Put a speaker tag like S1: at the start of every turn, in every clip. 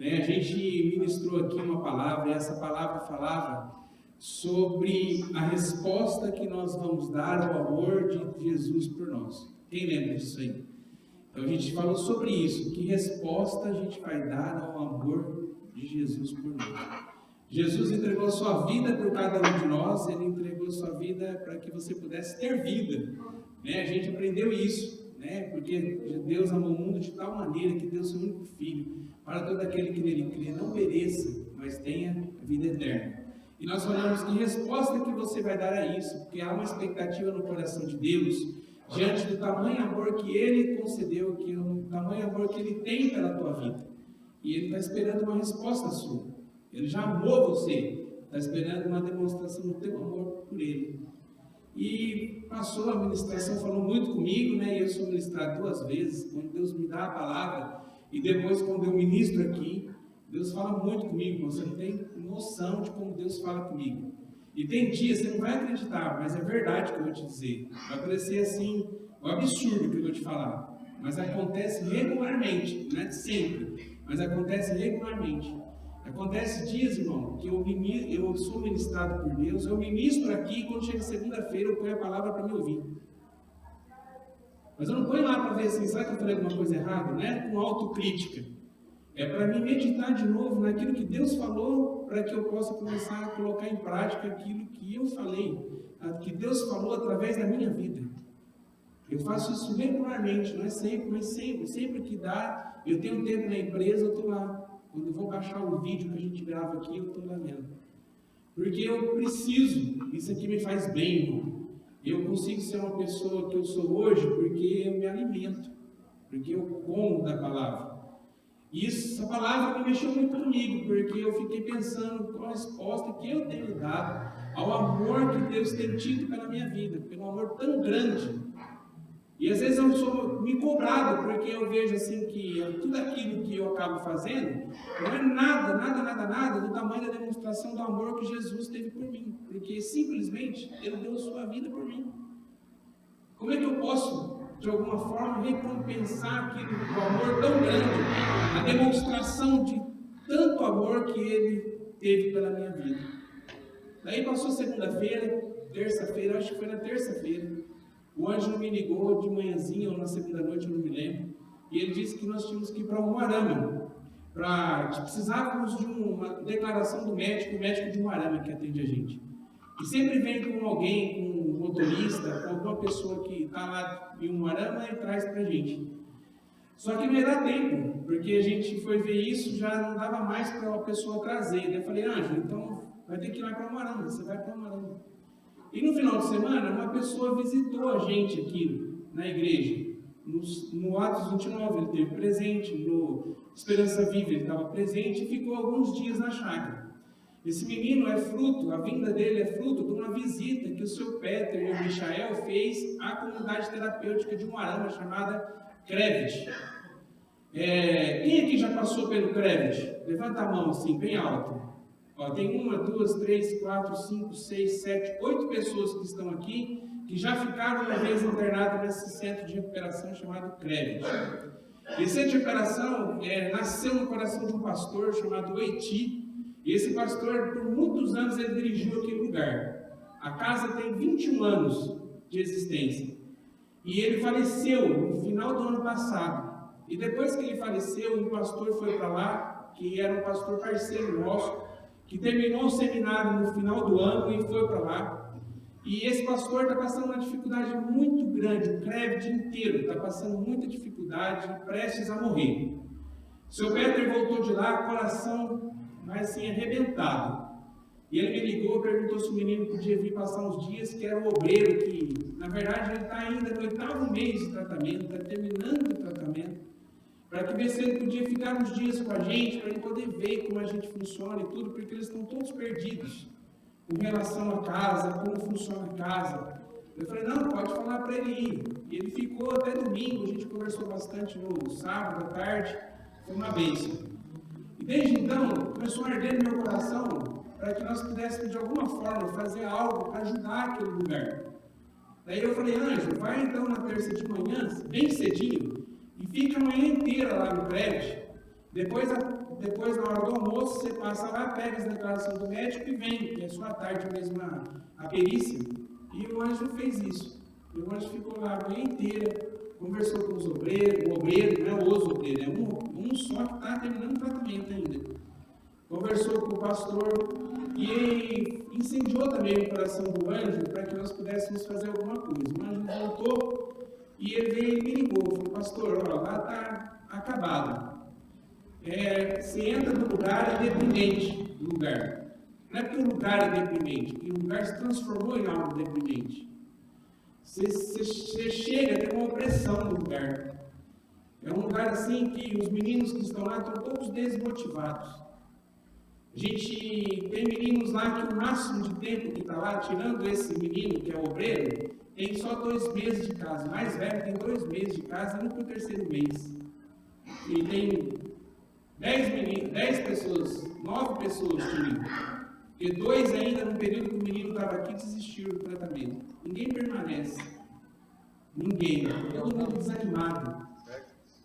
S1: A gente ministrou aqui uma palavra, e essa palavra falava sobre a resposta que nós vamos dar ao amor de Jesus por nós. Quem lembra disso aí? Então a gente falou sobre isso, que resposta a gente vai dar ao amor de Jesus por nós. Jesus entregou a sua vida por cada um de nós, Ele entregou a sua vida para que você pudesse ter vida. A gente aprendeu isso, porque Deus amou o mundo de tal maneira que deu seu único Filho, para todo aquele que nele crê não pereça, mas tenha vida eterna. E nós falamos que resposta que você vai dar a isso, porque há uma expectativa no coração de Deus, diante do tamanho amor que Ele concedeu, que o tamanho amor que Ele tem pela tua vida. E Ele está esperando uma resposta sua. Ele já amou você, está esperando uma demonstração do teu amor por Ele. E passou a ministração, falou muito comigo, e eu sou ministrado 2 vezes, quando Deus me dá a palavra, e depois quando eu ministro aqui, Deus fala muito comigo, você não tem noção de como Deus fala comigo. E tem dias, você não vai acreditar, mas é verdade que eu vou te dizer. Vai parecer assim, um absurdo que eu vou te falar. Mas acontece regularmente, não é sempre, mas acontece regularmente. Acontece dias, irmão, que eu sou ministrado por Deus, eu ministro aqui e quando chega segunda-feira eu ponho a palavra para me ouvir. Mas eu não ponho lá para ver assim, será que eu falei alguma coisa errada? Não é com autocrítica. É para mim meditar de novo naquilo que Deus falou, para que eu possa começar a colocar em prática aquilo que eu falei, que Deus falou através da minha vida. Eu faço isso regularmente, não é sempre, mas sempre que dá, eu tenho tempo na empresa, eu estou lá. Quando eu vou baixar o vídeo que a gente grava aqui, eu estou lá vendo. Porque eu preciso, isso aqui me faz bem, irmão. Eu consigo ser uma pessoa que eu sou hoje porque eu me alimento, porque eu como da palavra. E essa palavra me mexeu muito comigo, porque eu fiquei pensando qual a resposta que eu tenho dado ao amor que Deus tem tido pela minha vida, pelo amor tão grande. E às vezes eu sou me cobrado, porque eu vejo assim que tudo aquilo que eu acabo fazendo não é nada do tamanho da demonstração do amor que Jesus teve por mim, porque simplesmente Ele deu a sua vida por mim. Como é que eu posso, de alguma forma, recompensar aquilo, o amor tão grande, a demonstração de tanto amor que Ele teve pela minha vida? Daí passou segunda-feira, terça-feira, acho que foi na terça-feira, o Ângelo me ligou de manhãzinha ou na segunda noite, eu não me lembro, e ele disse que nós tínhamos que ir para Umuarama, precisávamos de uma declaração do médico, o médico de Umuarama que atende a gente. E sempre vem com alguém, com um motorista, com alguma pessoa que está lá em Umuarama e traz para a gente. Só que não ia dar tempo, porque a gente foi ver isso, já não dava mais para a pessoa trazer. Daí eu falei, Ângelo, então vai ter que ir lá para Umuarama, você vai para Umuarama. E no final de semana, uma pessoa visitou a gente aqui na igreja. No Atos 29 ele esteve presente, no Esperança Viva ele estava presente e ficou alguns dias na chácara. Esse menino é fruto, a vinda dele é fruto de uma visita que o seu Peter e o Michael fez à comunidade terapêutica de Umuarama, chamada Crevet. Quem aqui já passou pelo Crevet? Levanta a mão assim, bem alto. Tem 1, 2, 3, 4, 5, 6, 7, 8 pessoas que estão aqui que já ficaram uma vez internadas nesse centro de recuperação chamado Crevet. Esse centro de recuperação nasceu no coração de um pastor chamado Oiti, e esse pastor, por muitos anos, ele dirigiu aquele lugar. A casa tem 21 anos de existência, e ele faleceu no final do ano passado. E depois que ele faleceu, um pastor foi para lá, que era um pastor parceiro nosso, que terminou o seminário no final do ano e foi para lá. E esse pastor está passando uma dificuldade muito grande, o Crevet inteiro está passando muita dificuldade, prestes a morrer. Seu Peter voltou de lá, coração mais assim arrebentado. E ele me ligou, perguntou se o menino podia vir passar uns dias, que era o obreiro, que na verdade ele está ainda no 8º mês de tratamento, está terminando o tratamento, para que ver se ele podia ficar uns dias com a gente, para ele poder ver como a gente funciona e tudo, porque eles estão todos perdidos com relação à casa, como funciona a casa. Eu falei, não, pode falar para ele ir. E ele ficou até domingo, a gente conversou bastante no sábado à tarde, foi uma bênção. E desde então, começou a arder no meu coração para que nós pudéssemos de alguma forma fazer algo para ajudar aquele lugar. Daí eu falei, Ângelo, vai então na terça de manhã, bem cedinho, e fica a manhã inteira lá no prédio, Depois, na hora do almoço, você passa lá, pega a declaração do médico e vem, que é sua tarde mesmo a perícia. E o anjo fez isso. E o anjo ficou lá a manhã inteira, conversou com os obreiros, o obreiro, não é os obreiros, é um só que está terminando o tratamento ainda. Conversou com o pastor e incendiou também o coração do anjo para que nós pudéssemos fazer alguma coisa. O anjo voltou e ele veio e me ligou, falou: pastor, ó, lá está acabado. Você entra no lugar, é deprimente o lugar. Não é porque o lugar é deprimente, porque o lugar se transformou em algo deprimente. Você chega, tem uma opressão no lugar. É um lugar assim que os meninos que estão lá estão todos desmotivados. A gente tem meninos lá que o máximo de tempo que está lá, tirando esse menino que é obreiro, tem só 2 meses de casa. O mais velho tem 2 meses de casa, indo para o 3º mês. E tem 10 pessoas, 9 pessoas comigo. Porque 2 ainda, no período que o menino estava aqui, desistiram do tratamento. Ninguém permanece. Ninguém. Todo mundo desanimado.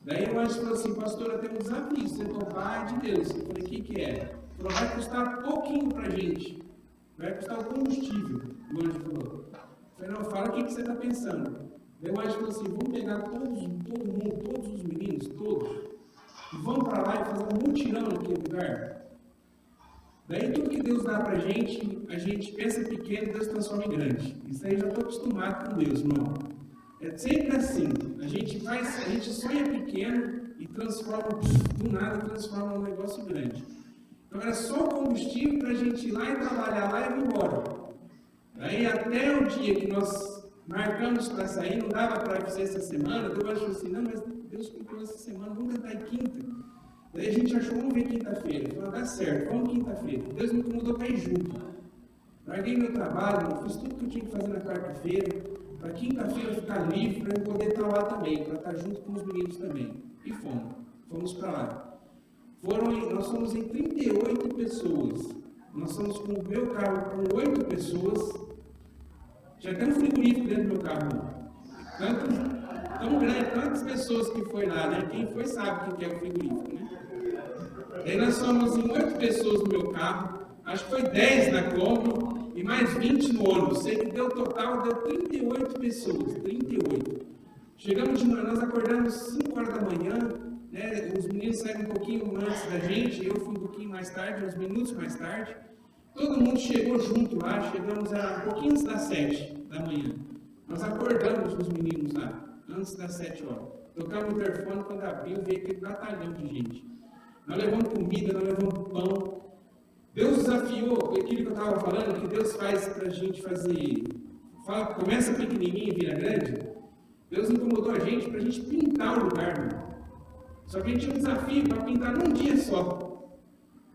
S1: Daí o anjo falou assim: pastora, tem um desafio, você topar de Deus. Eu falei: o que é? Falou: vai custar pouquinho para a gente. Vai custar o combustível. O anjo falou. Eu falei: não, fala o que você está pensando. Daí o anjo falou assim: vamos pegar todo mundo, todos os meninos, todos, e vamos para lá e fazer um mutirão naquele lugar. Daí tudo que Deus dá para a gente pensa pequeno e Deus transforma em grande. Isso aí eu já estou acostumado com Deus, irmão. É sempre assim. A gente sonha pequeno e transforma, do nada, transforma num negócio grande. Então era só o combustível para a gente ir lá e trabalhar lá e ir embora. Daí até o dia que nós marcamos para sair, não dava para fazer essa semana, Deus achou assim: não, mas Deus comprou essa semana, vamos tentar em quinta. Daí a gente achou: vamos ver quinta-feira. Falou: dá certo, vamos quinta-feira. Deus me incomodou para ir junto. Larguei meu trabalho, fiz tudo que eu tinha que fazer na quarta-feira, para quinta-feira ficar livre, para eu poder estar lá também, para estar junto com os meninos também. E fomos para lá. Nós fomos em 38 pessoas. Nós fomos com o meu carro com 8 pessoas. Já tem um frigorífico dentro do meu carro. Tão grande, tantas pessoas que foi lá, né? Quem foi sabe o que é o frigorífico, né? Daí nós fomos em 8 pessoas no meu carro, acho que foi 10 na Kombi e mais 20 no ônibus. Sei que deu 38 pessoas, 38. Chegamos de manhã, nós acordamos 5 horas da manhã, né? Os meninos saíram um pouquinho antes da gente, eu fui um pouquinho mais tarde, uns minutos mais tarde. Todo mundo chegou junto lá, chegamos a um pouquinho antes das 7 da manhã. Nós acordamos os meninos lá, antes das 7 horas. Tocamos o interfone, quando abriu, veio aquele batalhão de gente. Nós levamos comida, nós levamos pão. Deus desafiou aquilo que eu estava falando, que Deus faz para a gente fazer. Começa pequenininho e vira grande. Deus incomodou a gente para a gente pintar o lugar, irmão. Só que a gente tinha um desafio para pintar num dia só.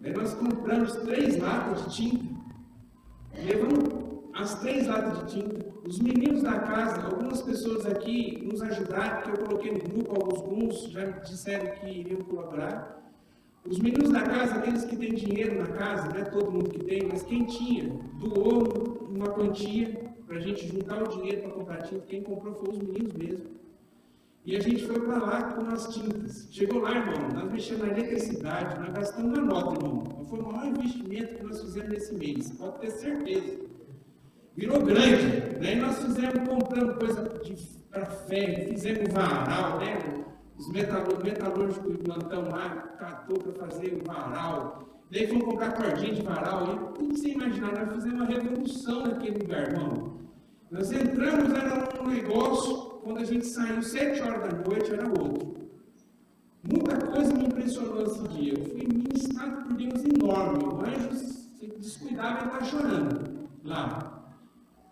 S1: Daí nós compramos 3 latas de tinta. Levamos as 3 latas de tinta. Os meninos da casa, algumas pessoas aqui nos ajudaram, porque eu coloquei no grupo, alguns já disseram que iriam colaborar. Os meninos da casa, aqueles que têm dinheiro na casa, não é todo mundo que tem, mas quem tinha, doou uma quantia para a gente juntar o dinheiro para comprar tinta. Quem comprou foi os meninos mesmo. E a gente foi para lá com as tintas. Chegou lá, irmão, nós mexemos na eletricidade, nós gastamos uma nota, irmão. Foi o maior investimento que nós fizemos nesse mês, pode ter certeza. Virou grande. Daí nós compramos coisa para ferro, fizemos varal, né? Os metalúrgicos de plantão lá, catou para fazer o varal. Daí fomos comprar cordinha de varal, e tudo sem imaginar, nós fizemos uma revolução naquele lugar, irmão. Nós entramos, era um negócio, quando a gente saiu 7 horas da noite, era outro. Muita coisa me impressionou esse dia. Eu fui ministrado por Deus enorme. O anjo, se descuidava, ele estava chorando lá.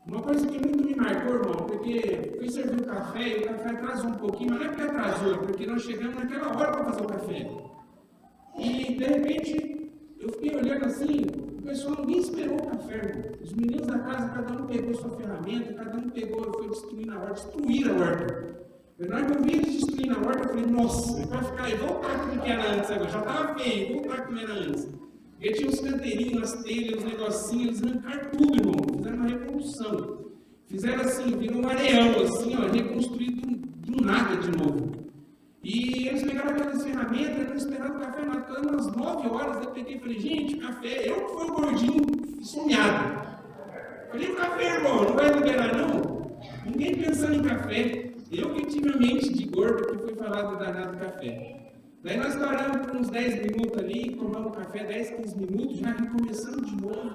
S1: Uma coisa que muito me marcou, irmão, porque fui servir o café e o café atrasou um pouquinho, mas não é porque atrasou, é porque nós chegamos naquela hora para fazer o café. E, de repente, eu fiquei olhando assim, o pessoal, ninguém esperou o café, irmão. Os meninos da casa, cada um pegou sua ferramenta, cada um pegou, foi destruir na horta, destruir a horta. Na hora que eu vi eles destruir na horta, eu falei: nossa, vai ficar aí, voltar como que era antes agora, já estava feio, voltar como era antes. Porque tinha uns canteirinhos, as telhas, os negocinhos, eles arrancaram tudo, irmão. Fizeram uma revolução. Fizeram assim, virou um areão, assim, ó, reconstruído do nada de novo. E eles pegaram aquelas ferramentas, não esperaram o café, matando umas 9 horas. Eu peguei e falei, gente, café, eu que fui o gordinho sonhado. Falei, o café, irmão, não vai liberar não? Ninguém pensando em café. Eu que tive a mente de gordo que foi falar do danado café. Daí nós paramos por uns 10 minutos ali, tomamos café, 10, 15 minutos, já recomeçamos de novo,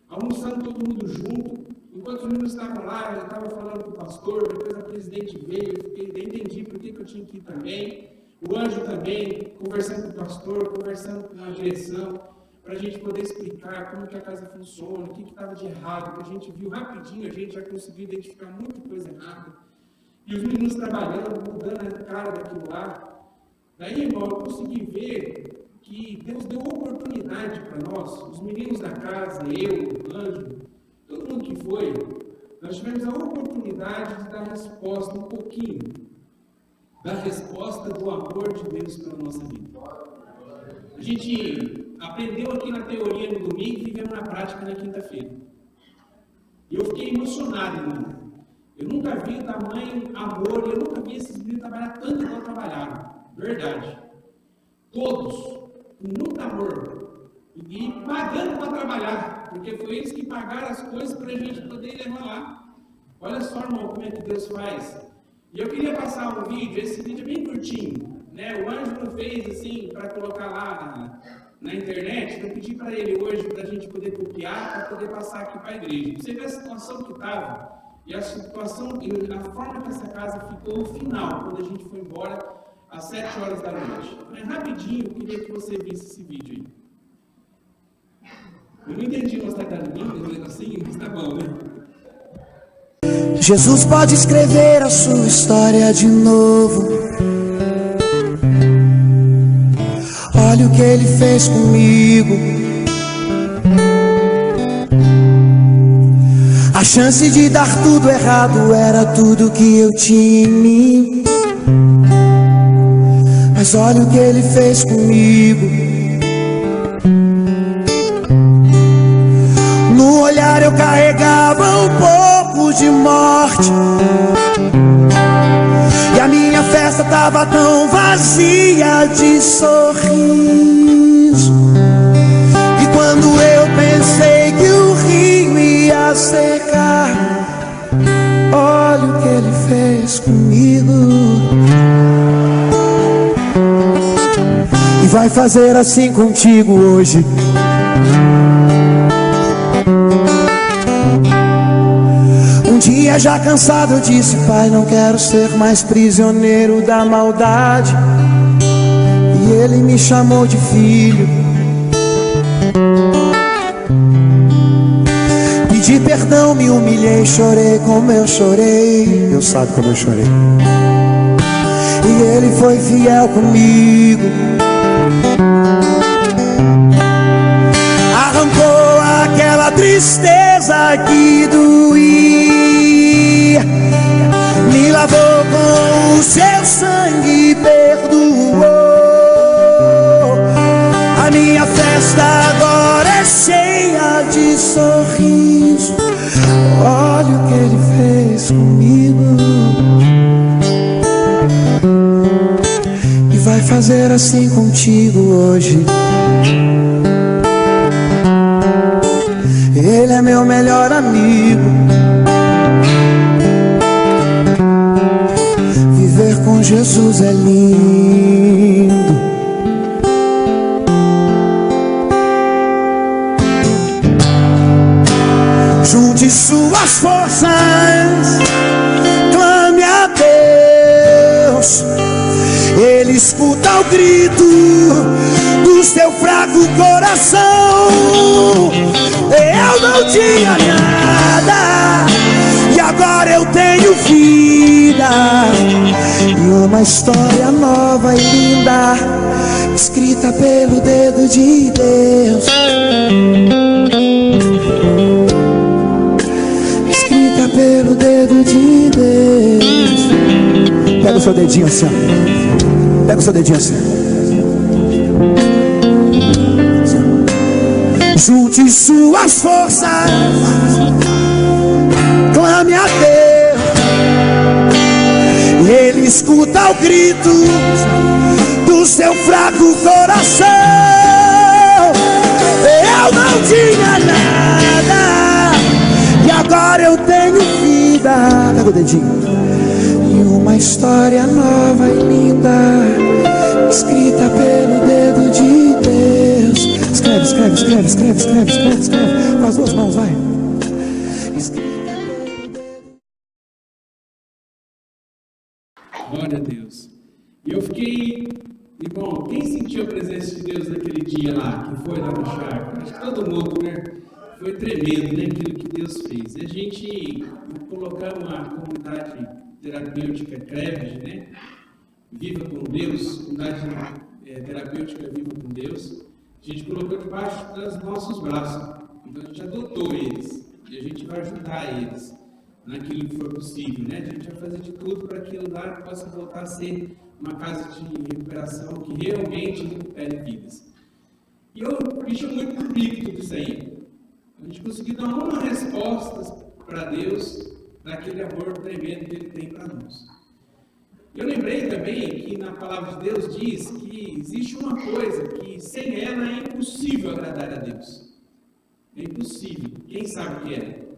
S1: almoçando todo mundo junto. Enquanto os meninos estavam lá, eu estava falando com o pastor, depois a presidente veio, eu entendi por que eu tinha que ir também. O Anjo também, conversando com o pastor, conversando com a direção, para a gente poder explicar como que a casa funciona, o que estava de errado, que a gente viu rapidinho, a gente já conseguiu identificar muita coisa errada. E os meninos trabalhando, mudando a cara daquilo lá. Daí, irmão, eu consegui ver que Deus deu oportunidade para nós, os meninos da casa, eu, o Anjo, todo mundo que foi, nós tivemos a oportunidade de dar resposta um pouquinho, da resposta do amor de Deus pela nossa vida. A gente aprendeu aqui na teoria no domingo e vivemos na prática na quinta-feira. E eu fiquei emocionado, irmão. Eu nunca vi o tamanho amor, eu nunca vi esses meninos trabalhar tanto igual trabalharam. Verdade. Todos, com muito amor. E pagando para trabalhar. Porque foi eles que pagaram as coisas para a gente poder levar lá. Olha só, irmão, como é que Deus faz. E eu queria passar um vídeo, esse vídeo é bem curtinho. Né? O Anjo não fez assim para colocar lá na internet. Eu pedi para ele hoje para a gente poder copiar, para poder passar aqui para a igreja. Você vê a situação que estava. E a situação, e a forma que essa casa ficou no final, quando a gente foi embora, às 7 horas da noite. Mas rapidinho, eu queria que você visse esse vídeo aí. Eu não entendi mostrar cara de mim, assim, mas tá bom, né?
S2: Jesus pode escrever a sua história de novo. Olha o que ele fez comigo. A chance de dar tudo errado era tudo que eu tinha em mim. Mas olha o que ele fez comigo. No olhar eu carregava um pouco de morte, e a minha festa tava tão vazia de sorriso. E quando eu pensei que o rio ia secar, olha o que ele fez comigo. E vai fazer assim contigo hoje. Um dia já cansado eu disse: Pai, não quero ser mais prisioneiro da maldade. E ele me chamou de filho. Pedi perdão, me humilhei, chorei como eu chorei. Deus sabe como eu chorei. E ele foi fiel comigo. Arrancou aquela tristeza que doía, me lavou com o seu sangue e perdoou. A minha festa agora é cheia de sorriso. Olha o que ele fez comigo. E vai fazer assim contigo hoje. Ele é meu melhor amigo. Viver com Jesus é lindo. Junte suas forças, clame a Deus. Ele escuta o grito do seu fraco coração. Eu não tinha nada e agora eu tenho vida, e uma história nova e linda, escrita pelo dedo de Deus. Escrita pelo dedo de Deus. Pega o seu dedinho assim, ó. Pega o seu dedinho assim. Junte suas forças, clame a Deus. E Ele Ele escuta o grito do seu fraco coração. Eu não tinha nada e agora eu tenho vida. Pega o dedinho. E uma história nova e linda, escrita pelo dedo de Deus. Escreve, escreve, escreve, escreve, escreve, escreve, escreve. Com as duas mãos, vai. Escrita pelo dedo.
S1: Glória a Deus. E eu fiquei, irmão, quem sentiu a presença de Deus naquele dia lá, que foi lá no charco? Acho que todo mundo, né? Foi tremendo, né? Aquilo que Deus fez. A gente colocamos a comunidade terapêutica CREVES, né? Viva com Deus, comunidade terapêutica Viva com Deus. A gente colocou debaixo dos nossos braços. Então a gente adotou eles e a gente vai ajudar eles naquilo que for possível, né? A gente vai fazer de tudo para que aquilo lá possa voltar a ser uma casa de recuperação que realmente recupere vidas. E eu me chamo muito por tudo isso aí. A gente conseguiu dar uma resposta para Deus daquele amor tremendo que Ele tem para nós. Eu lembrei também que na palavra de Deus diz que existe uma coisa que sem ela é impossível agradar a Deus. É impossível. Quem sabe o que é?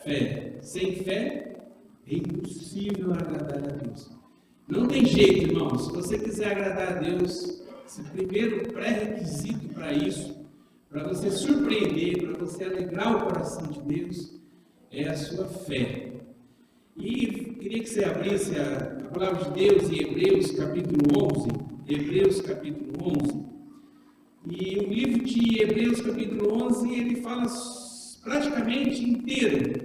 S1: Fé. Sem fé é impossível agradar a Deus. Não tem jeito, irmão. Se você quiser agradar a Deus, esse primeiro pré-requisito para isso, para você surpreender, para você alegrar o coração de Deus, é a sua fé. E queria que você abrisse a palavra de Deus em Hebreus capítulo 11. Hebreus capítulo 11. E o livro de Hebreus capítulo 11, ele fala praticamente inteiro,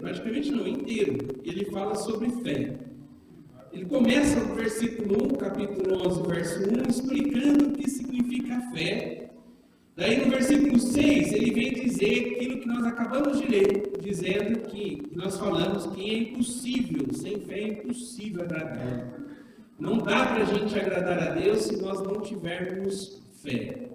S1: ele fala sobre fé. Ele começa no versículo 1, capítulo 11, verso 1, explicando o que significa fé. Daí no versículo 6, ele vem dizer aquilo que nós acabamos de ler, dizendo que nós falamos que é impossível, sem fé é impossível agradar. Não dá para a gente agradar a Deus se nós não tivermos fé.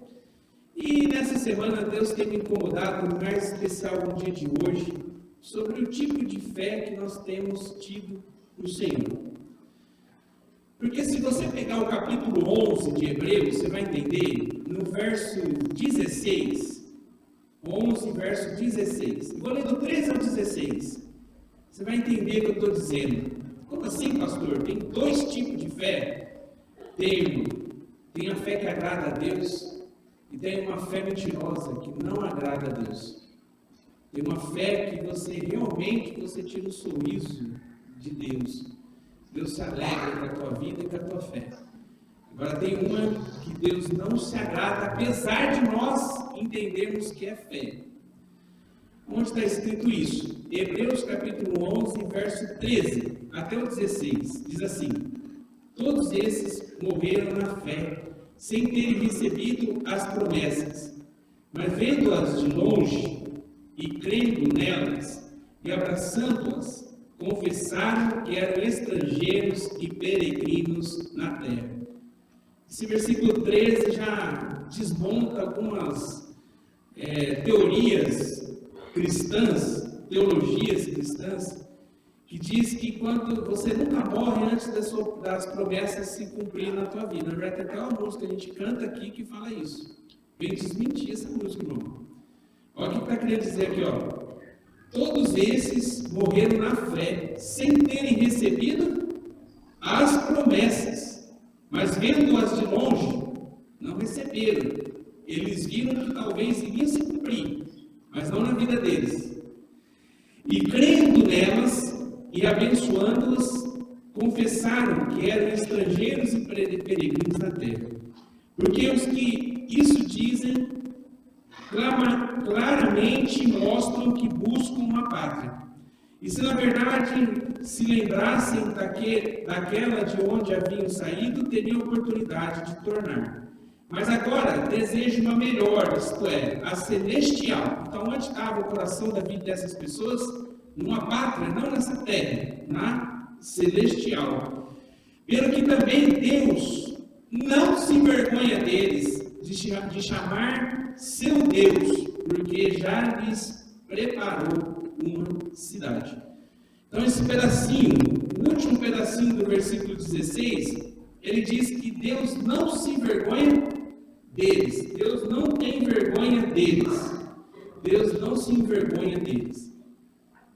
S1: E nessa semana Deus tem me incomodado, no mais especial no dia de hoje, sobre o tipo de fé que nós temos tido no Senhor. Porque se você pegar o capítulo 11 de Hebreus, você vai entender, no verso 16, 11, verso 16. Eu vou ler do 13 ao 16. Você vai entender o que eu estou dizendo. Como assim, pastor? Tem dois tipos de fé? Tem a fé que agrada a Deus e tem uma fé mentirosa que não agrada a Deus. Tem uma fé que você tira o sorriso de Deus. Deus se alegra com a tua vida e com a tua fé. Agora tem uma que Deus não se agrada, apesar de nós entendermos que é fé. Onde está escrito isso? Hebreus capítulo 11, verso 13 até o 16. Diz assim: todos esses morreram na fé, sem terem recebido as promessas, mas vendo-as de longe e crendo nelas e abraçando-as, confessaram que eram estrangeiros e peregrinos na terra. Esse versículo 13 já desmonta algumas teorias cristãs, teologias cristãs, que diz que quando você nunca morre antes das promessas se cumprirem na tua vida. Já tem até uma música que a gente canta aqui que fala isso. Vem desmentir essa música, irmão. Olha o que está querendo dizer aqui, ó. Todos esses morreram na fé, sem terem recebido as promessas, mas vendo-as de longe, não receberam. Eles viram que talvez iriam se cumprir, mas não na vida deles. E crendo nelas e abençoando-as, confessaram que eram estrangeiros e peregrinos na terra. Porque os que isso dizem claramente mostram que buscam uma pátria. E se na verdade se lembrassem daquela de onde haviam saído, teriam oportunidade de tornar. Mas agora desejam uma melhor, isto é, a celestial. Então onde estava o coração da vida dessas pessoas? Numa pátria, não nessa terra, na celestial. Pelo que também Deus não se envergonha deles, de chamar seu Deus, porque já lhes preparou uma cidade. Então esse pedacinho, o último pedacinho do versículo 16, ele diz que Deus não se envergonha deles. Deus não tem vergonha deles. Deus não se envergonha deles.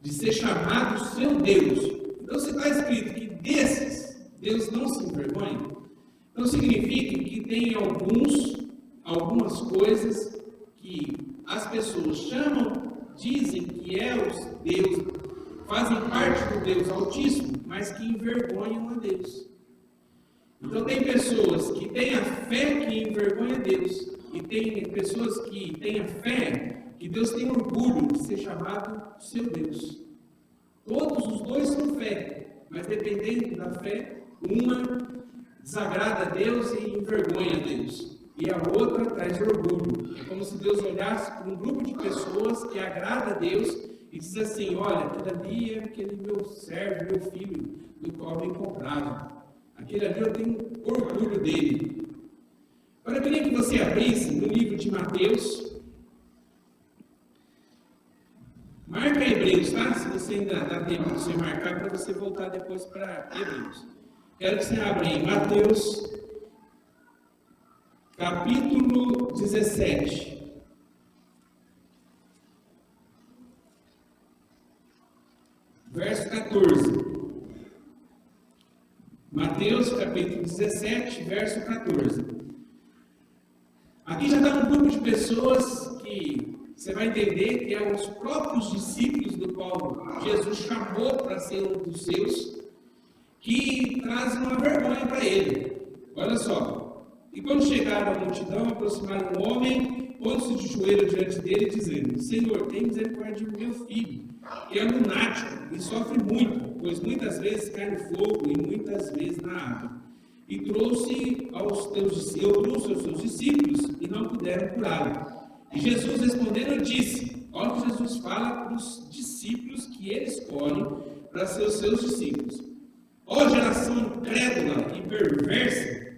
S1: De ser chamado seu Deus. Então se está escrito que desses Deus não se envergonha, então significa que tem algumas coisas que as pessoas chamam, dizem que é os Deus, fazem parte do Deus Altíssimo, mas que envergonham a Deus. Então tem pessoas que têm a fé que envergonha Deus, e tem pessoas que têm a fé que Deus tem orgulho de ser chamado seu Deus. Todos os dois são fé, mas dependendo da fé, uma desagrada a Deus e envergonha a Deus, e a outra traz orgulho. É como se Deus olhasse para um grupo de pessoas que agrada a Deus e diz assim: olha, aquele ali é aquele meu servo, meu filho, do qual eu me comprava. Aquele ali eu tenho orgulho dele. Agora eu queria que você abrisse no livro de Mateus. Marca Hebreus, tá? Se você ainda dá tempo de você marcar, para você voltar depois para Hebreus. Quero que você abra em Mateus, capítulo 17. Verso 14. Mateus, capítulo 17, verso 14. Aqui já está um grupo de pessoas que você vai entender que é os próprios discípulos do qual Jesus chamou para ser um dos seus, que trazem uma vergonha para ele. Olha só. E quando chegaram à multidão, aproximaram um homem, pondo-se de joelho diante dele, dizendo: Senhor, tem misericórdia do meu filho, que é lunático e sofre muito, pois muitas vezes cai no fogo e muitas vezes na água. E trouxe aos seus discípulos e não puderam curá-lo. E Jesus respondendo disse: olha o que Jesus fala para os discípulos que ele escolhe para ser os seus discípulos. Ó geração incrédula e perversa,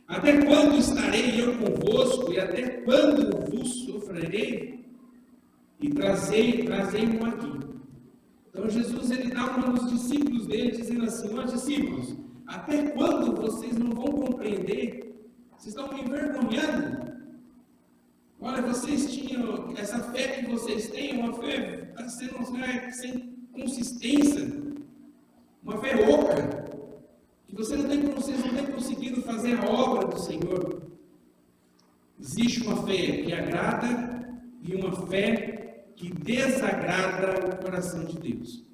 S1: até quando estarei eu convosco e até quando vos sofrerei? E trazei-mo aqui. Então Jesus ele dá uma aos discípulos dele dizendo assim: ó discípulos, até quando vocês não vão compreender? Vocês estão me envergonhando. Olha, vocês tinham essa fé que vocês têm, uma fé está sendo uma fé sem consistência, uma fé oca, que vocês não têm conseguido fazer a obra do Senhor. Existe uma fé que agrada e uma fé que desagrada o coração de Deus.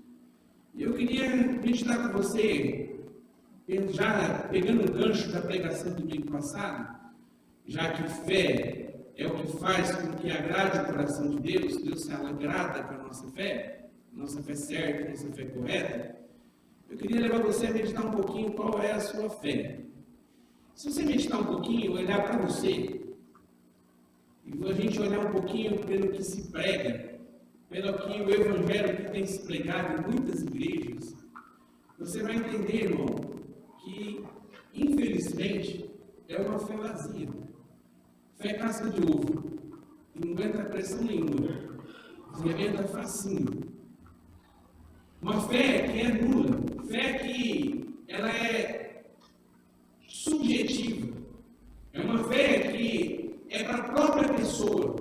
S1: Eu queria meditar com você, já pegando um gancho da pregação do domingo passado, já que fé é o que faz com que agrade o coração de Deus, Deus se agrada com a nossa fé certa, nossa fé correta. Eu queria levar você a meditar um pouquinho qual é a sua fé. Se você meditar um pouquinho, olhar para você, e a gente olhar um pouquinho pelo que se prega, pelo que o Evangelho que tem se pregado em muitas igrejas, você vai entender, irmão, que, infelizmente, é uma fé vazia. Fé casca de ovo, que não aguenta pressão nenhuma, rebenta facinho. Uma fé que é nula, fé que ela é subjetiva, é uma fé que é para a própria pessoa,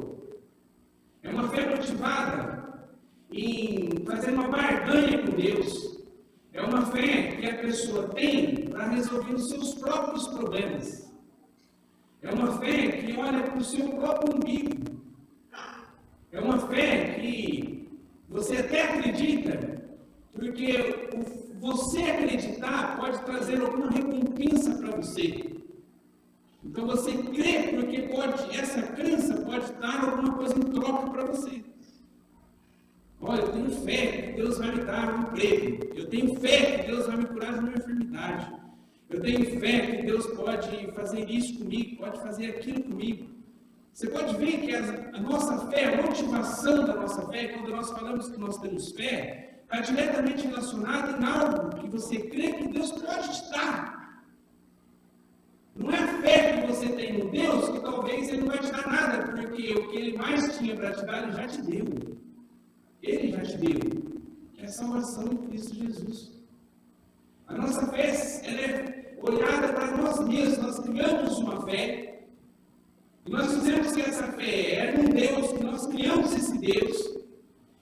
S1: é uma fé motivada em fazer uma barganha com Deus, é uma fé que a pessoa tem para resolver os seus próprios problemas. É uma fé que olha para o seu próprio umbigo. É uma fé que você até acredita, porque você acreditar pode trazer alguma recompensa para você. Então você crê porque essa crença pode dar alguma coisa em troca para você. Olha, eu tenho fé que Deus vai me dar um emprego. Eu tenho fé que Deus vai me curar de uma enfermidade. Eu tenho fé que Deus pode fazer isso comigo, pode fazer aquilo comigo. Você pode ver que a nossa fé, a motivação da nossa fé, quando nós falamos que nós temos fé, está diretamente relacionada em algo que você crê que Deus pode te dar. Não é a fé que você tem no Deus que talvez Ele não vai te dar nada, porque o que Ele mais tinha para te dar, Ele já te deu. Ele já te deu. é salvação em Cristo Jesus. A nossa fé ela é olhada para nós mesmos, nós criamos uma fé, e nós dizemos que essa fé é um Deus, que nós criamos esse Deus,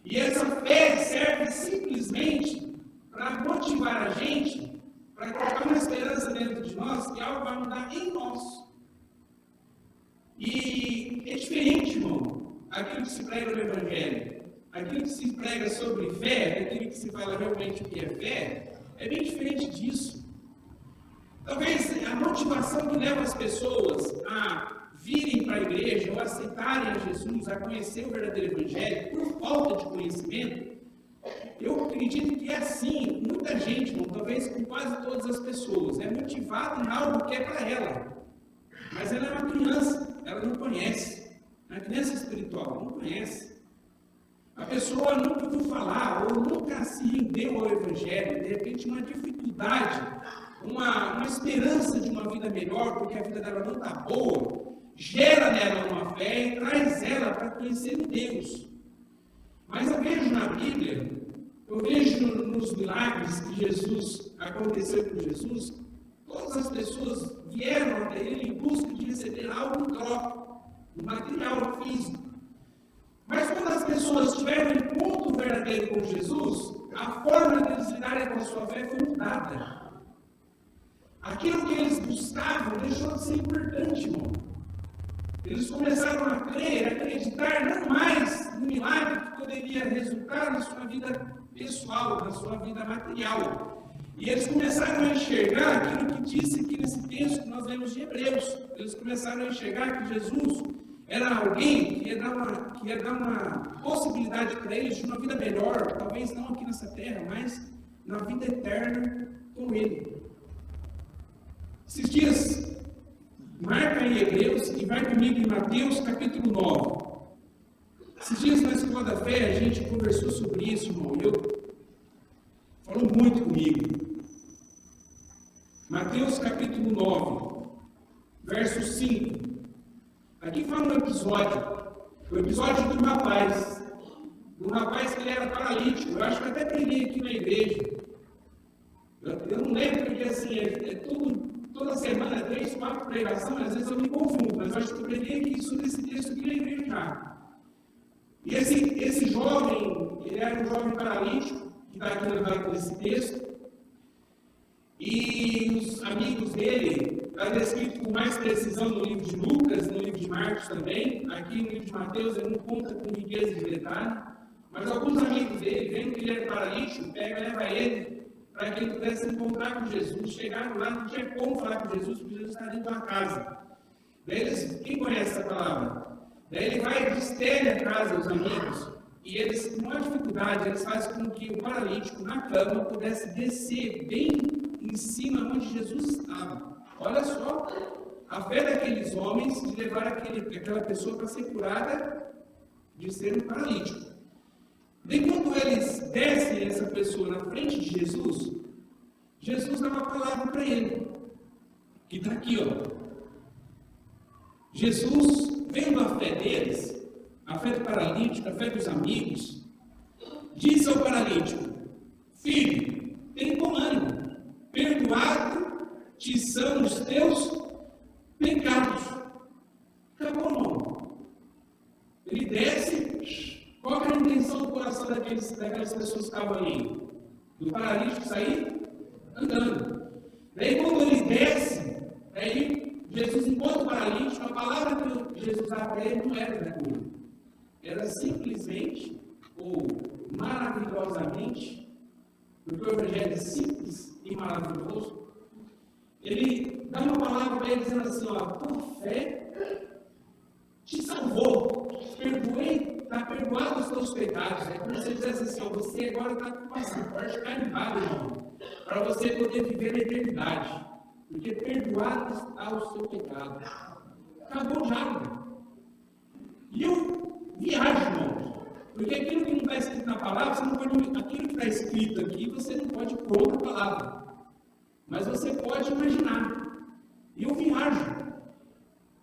S1: e essa fé serve simplesmente para motivar a gente, para colocar uma esperança dentro de nós, que algo vai mudar em nós. E é diferente, irmão, aquilo que se prega no Evangelho, aquilo que se prega sobre fé, aquilo que se fala realmente o que é fé, é bem diferente disso. Talvez a motivação que leva as pessoas a virem para a igreja, ou aceitarem a Jesus, a conhecer o verdadeiro Evangelho, por falta de conhecimento, eu acredito que é assim, muita gente, irmão, talvez com quase todas as pessoas, é motivada em algo que é para ela, mas ela é uma criança, ela não conhece, é uma criança espiritual, não conhece. A pessoa nunca ouviu falar, ou nunca se rendeu ao Evangelho, de repente uma dificuldade, uma esperança de uma vida melhor, porque a vida dela não está boa, gera nela uma fé e traz ela para conhecer Deus. Mas eu vejo na Bíblia, eu vejo nos milagres que Jesus aconteceu com Jesus, todas as pessoas vieram até ele em busca de receber algo em troca, um material físico. Mas quando as pessoas tiveram um encontro verdadeiro com Jesus, a forma de eles lidarem com a sua fé foi mudada. Aquilo que eles buscavam deixou de ser importante, irmão. Eles começaram a crer, a acreditar não mais no milagre que poderia resultar na sua vida pessoal, na sua vida material. E eles começaram a enxergar aquilo que disse aqui nesse texto que nós lemos de Hebreus. Eles começaram a enxergar que Jesus era alguém que ia dar uma possibilidade para eles de uma vida melhor, talvez não aqui nessa terra, mas na vida eterna com Ele. Esses dias, marca em Hebreus e vai comigo em Mateus capítulo 9. Esses dias na Escola da Fé a gente conversou sobre isso, irmão, e falou muito comigo. Mateus capítulo 9, verso 5. Aqui fala um episódio, o episódio do rapaz que ele era paralítico. Eu acho que até preguei aqui na igreja. Eu não lembro porque assim, toda semana, 3, 4 pregações, às vezes eu me confundo, mas eu acho que eu preguei aqui sobre esse texto aqui na igreja já. E esse jovem, ele era um jovem paralítico, que está aqui levado nesse texto, e os amigos dele, está descrito com mais precisão no livro de Lucas, no livro de Marcos também, aqui no livro de Mateus ele não conta com riqueza de detalhe, mas alguns amigos dele, vendo que ele era paralítico, leva ele para que ele pudesse encontrar com Jesus. Chegaram lá, não tinha como falar com Jesus, porque Jesus está dentro de uma casa. Daí quem conhece essa palavra? Daí ele vai e destele a casa dos amigos, e eles, com uma dificuldade, eles fazem com que o paralítico na cama pudesse descer bem em cima onde Jesus estava. Olha só, a fé daqueles homens de levar aquela pessoa para ser curada de ser um paralítico. Daí quando eles descem essa pessoa na frente de Jesus, Jesus dá uma palavra para ele, que está aqui, ó. Jesus, vendo a fé deles, a fé do paralítico, a fé dos amigos, disse ao paralítico: filho, tem bom ânimo, perdoado te são os teus pecados. Acabou, irmão. Ele desce, qual era a intenção do coração daquelas pessoas que estavam ali? Do paralítico sair andando. Daí quando ele desce, aí Jesus encontra o paralítico, a palavra que Jesus dava para ele não era da cura. Era simplesmente, ou maravilhosamente, porque o Evangelho é simples e maravilhoso, ele dá uma palavra para ele dizendo assim, ó, a tua fé te salvou, te perdoei, está perdoado os teus pecados. É como se ele dissesse assim, ó, você agora está com o passaporte carimbado, irmão, para você poder viver na eternidade, porque perdoado está o seu pecado. Acabou já, irmão. E eu viajo, irmão, porque aquilo que não está escrito na palavra, você não pode, aquilo que está escrito aqui, você não pode pôr na palavra. Mas você pode imaginar. E eu viajo.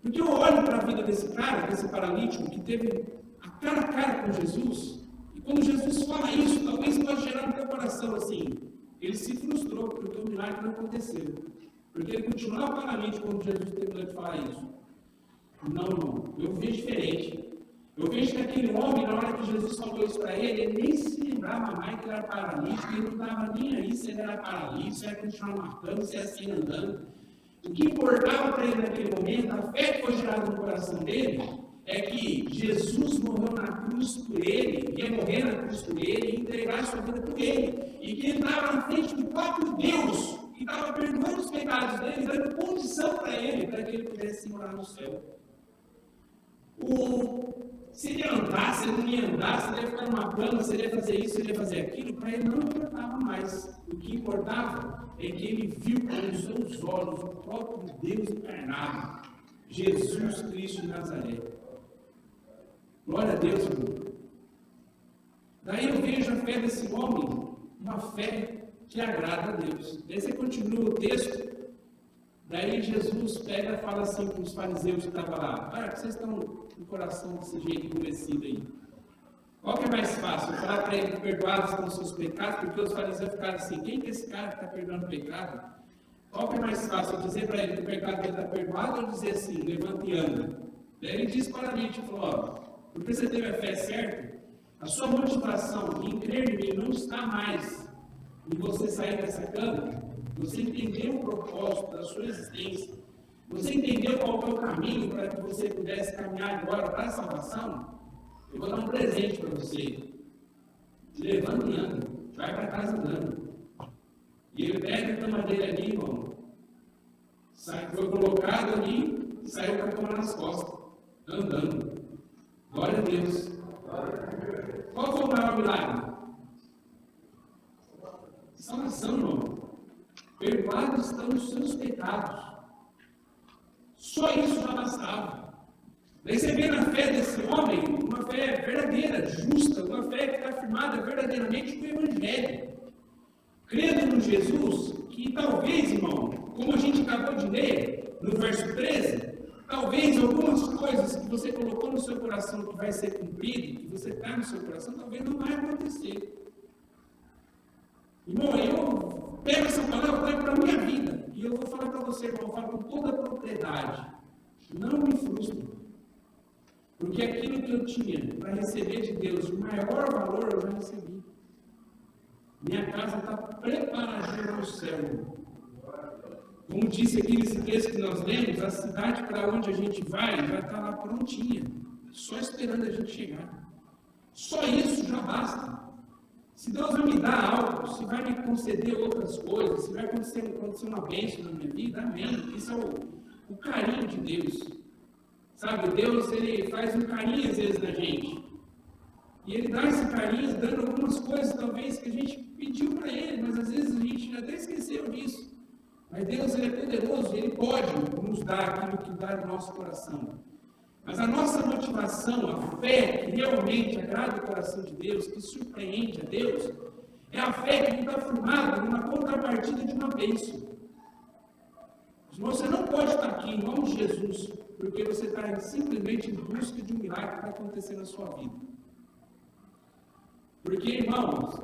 S1: Porque eu olho para a vida desse cara, desse paralítico, que teve a cara com Jesus. E Quando Jesus fala isso, talvez pode gerar no teu coração assim, ele se frustrou porque o milagre não aconteceu. Porque ele continuava claramente quando Jesus terminou de falar isso. Não, eu vejo diferente. Eu vejo que aquele homem, na hora que Jesus falou isso para ele, ele nem se lembrava mais que ele era paralítico, ele não estava nem aí se ele era paralítico, se ele ia continuar marcando, se ia assim andando. O que importava para ele naquele momento, a fé que foi gerada no coração dele, é que Jesus morreu na cruz por ele, ia morrer na cruz por ele, e entregar a sua vida por ele. E que ele estava na frente do próprio Deus, que estava perdoando os pecados dele, dando condição para ele que ele pudesse morar no céu. Se ele andasse, se ele não ia andar, se ele ia ficar numa cama, se ele ia fazer isso, se ele ia fazer aquilo, para ele não importava mais. O que importava é que ele viu com os seus olhos o próprio Deus encarnado, Jesus Cristo de Nazaré. Glória a Deus, irmão. Daí eu vejo a fé desse homem, uma fé que agrada a Deus. Daí você continua o texto, daí Jesus pega e fala assim para os fariseus que estavam lá: olha, vocês estão com o coração desse jeito endurecido aí. Qual que é mais fácil? Eu falar para ele que perdoados estão os seus pecados, porque os fariseus ficaram assim: quem que é esse cara que está perdoando o pecado? Qual que é mais fácil? Eu dizer para ele que o pecado dele está perdoado ou dizer assim, levanta e anda? Daí ele diz para mim, tipo, ó, porque você teve a fé certa, a sua motivação em crer em mim não está mais em você sair dessa cama, você entendeu o propósito da sua existência, você entendeu qual é o caminho para que você pudesse caminhar agora para a salvação. Eu vou dar um presente para você. Levanta e anda, vai para casa andando. E ele pega a cama dele ali, irmão, foi colocado ali e saiu com a cama nas costas, andando. Glória a Deus. Qual foi o maior milagre? Salvação, irmão. Perdoados estão os seus pecados. Só isso já bastava. Daí você vê na fé desse homem uma fé verdadeira, justa, uma fé que está firmada verdadeiramente com o Evangelho. Crendo no Jesus, que talvez, irmão, como a gente acabou de ler no verso 13, talvez algumas coisas que você colocou no seu coração que vai ser cumprido, que você está no seu coração, talvez não vai acontecer. Irmão, eu pego essa palavra, trago para a minha vida, e eu vou falar para você, irmão, eu falo com toda a propriedade. Não me frustre. Porque aquilo que eu tinha para receber de Deus, o maior valor eu já recebi. Minha casa está preparadinha no céu. Como disse aqui nesse texto que nós lemos, a cidade para onde a gente vai já está lá prontinha, só esperando a gente chegar. Só isso já basta. Se Deus vai me dar algo, se vai me conceder outras coisas, se vai acontecer uma bênção na minha vida, amém. Isso é o carinho de Deus. Sabe, Deus, ele faz um carinho às vezes na gente. E ele dá esse carinho dando algumas coisas, talvez, que a gente pediu para ele, mas às vezes a gente até esqueceu disso. Mas Deus, ele é poderoso, ele pode nos dar aquilo que dá no nosso coração. Mas a nossa motivação, a fé que realmente agrada o coração de Deus, que surpreende a Deus, é a fé que está formada numa contrapartida de uma bênção. Você não pode estar aqui em nome de Jesus, porque você está simplesmente em busca de um milagre que vai acontecer na sua vida. Porque, irmãos,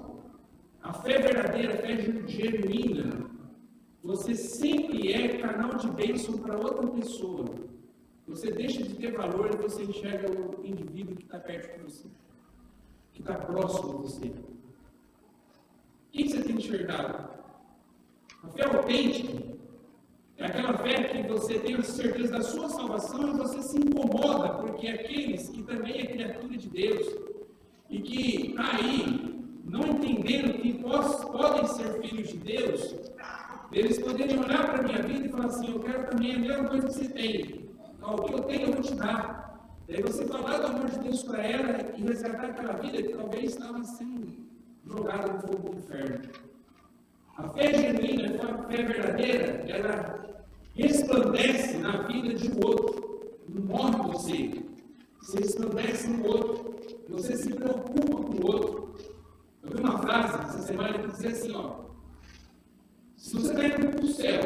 S1: a fé verdadeira, a fé genuína, você sempre é canal de bênção para outra pessoa. Você deixa de ter valor e você enxerga o indivíduo que está perto de você, que está próximo de você. Quem você tem enxergado? A fé autêntica é aquela fé que você tem a certeza da sua salvação e você se incomoda, porque aqueles que também é criatura de Deus e que está aí não entendendo que podem ser filhos de Deus, eles poderem olhar para a minha vida e falar assim: eu quero também a mesma coisa que você tem. O que eu tenho eu vou te dar. Daí você falar do amor de Deus para ela e resgatar aquela vida que talvez estava sendo jogada no fogo do inferno. A fé genuína, a fé verdadeira, ela resplandece na vida de um outro. Não morre você. Você resplandece no outro. Você se preocupa com o outro. Eu vi uma frase essa semana que dizia assim, ó: se você está indo para o céu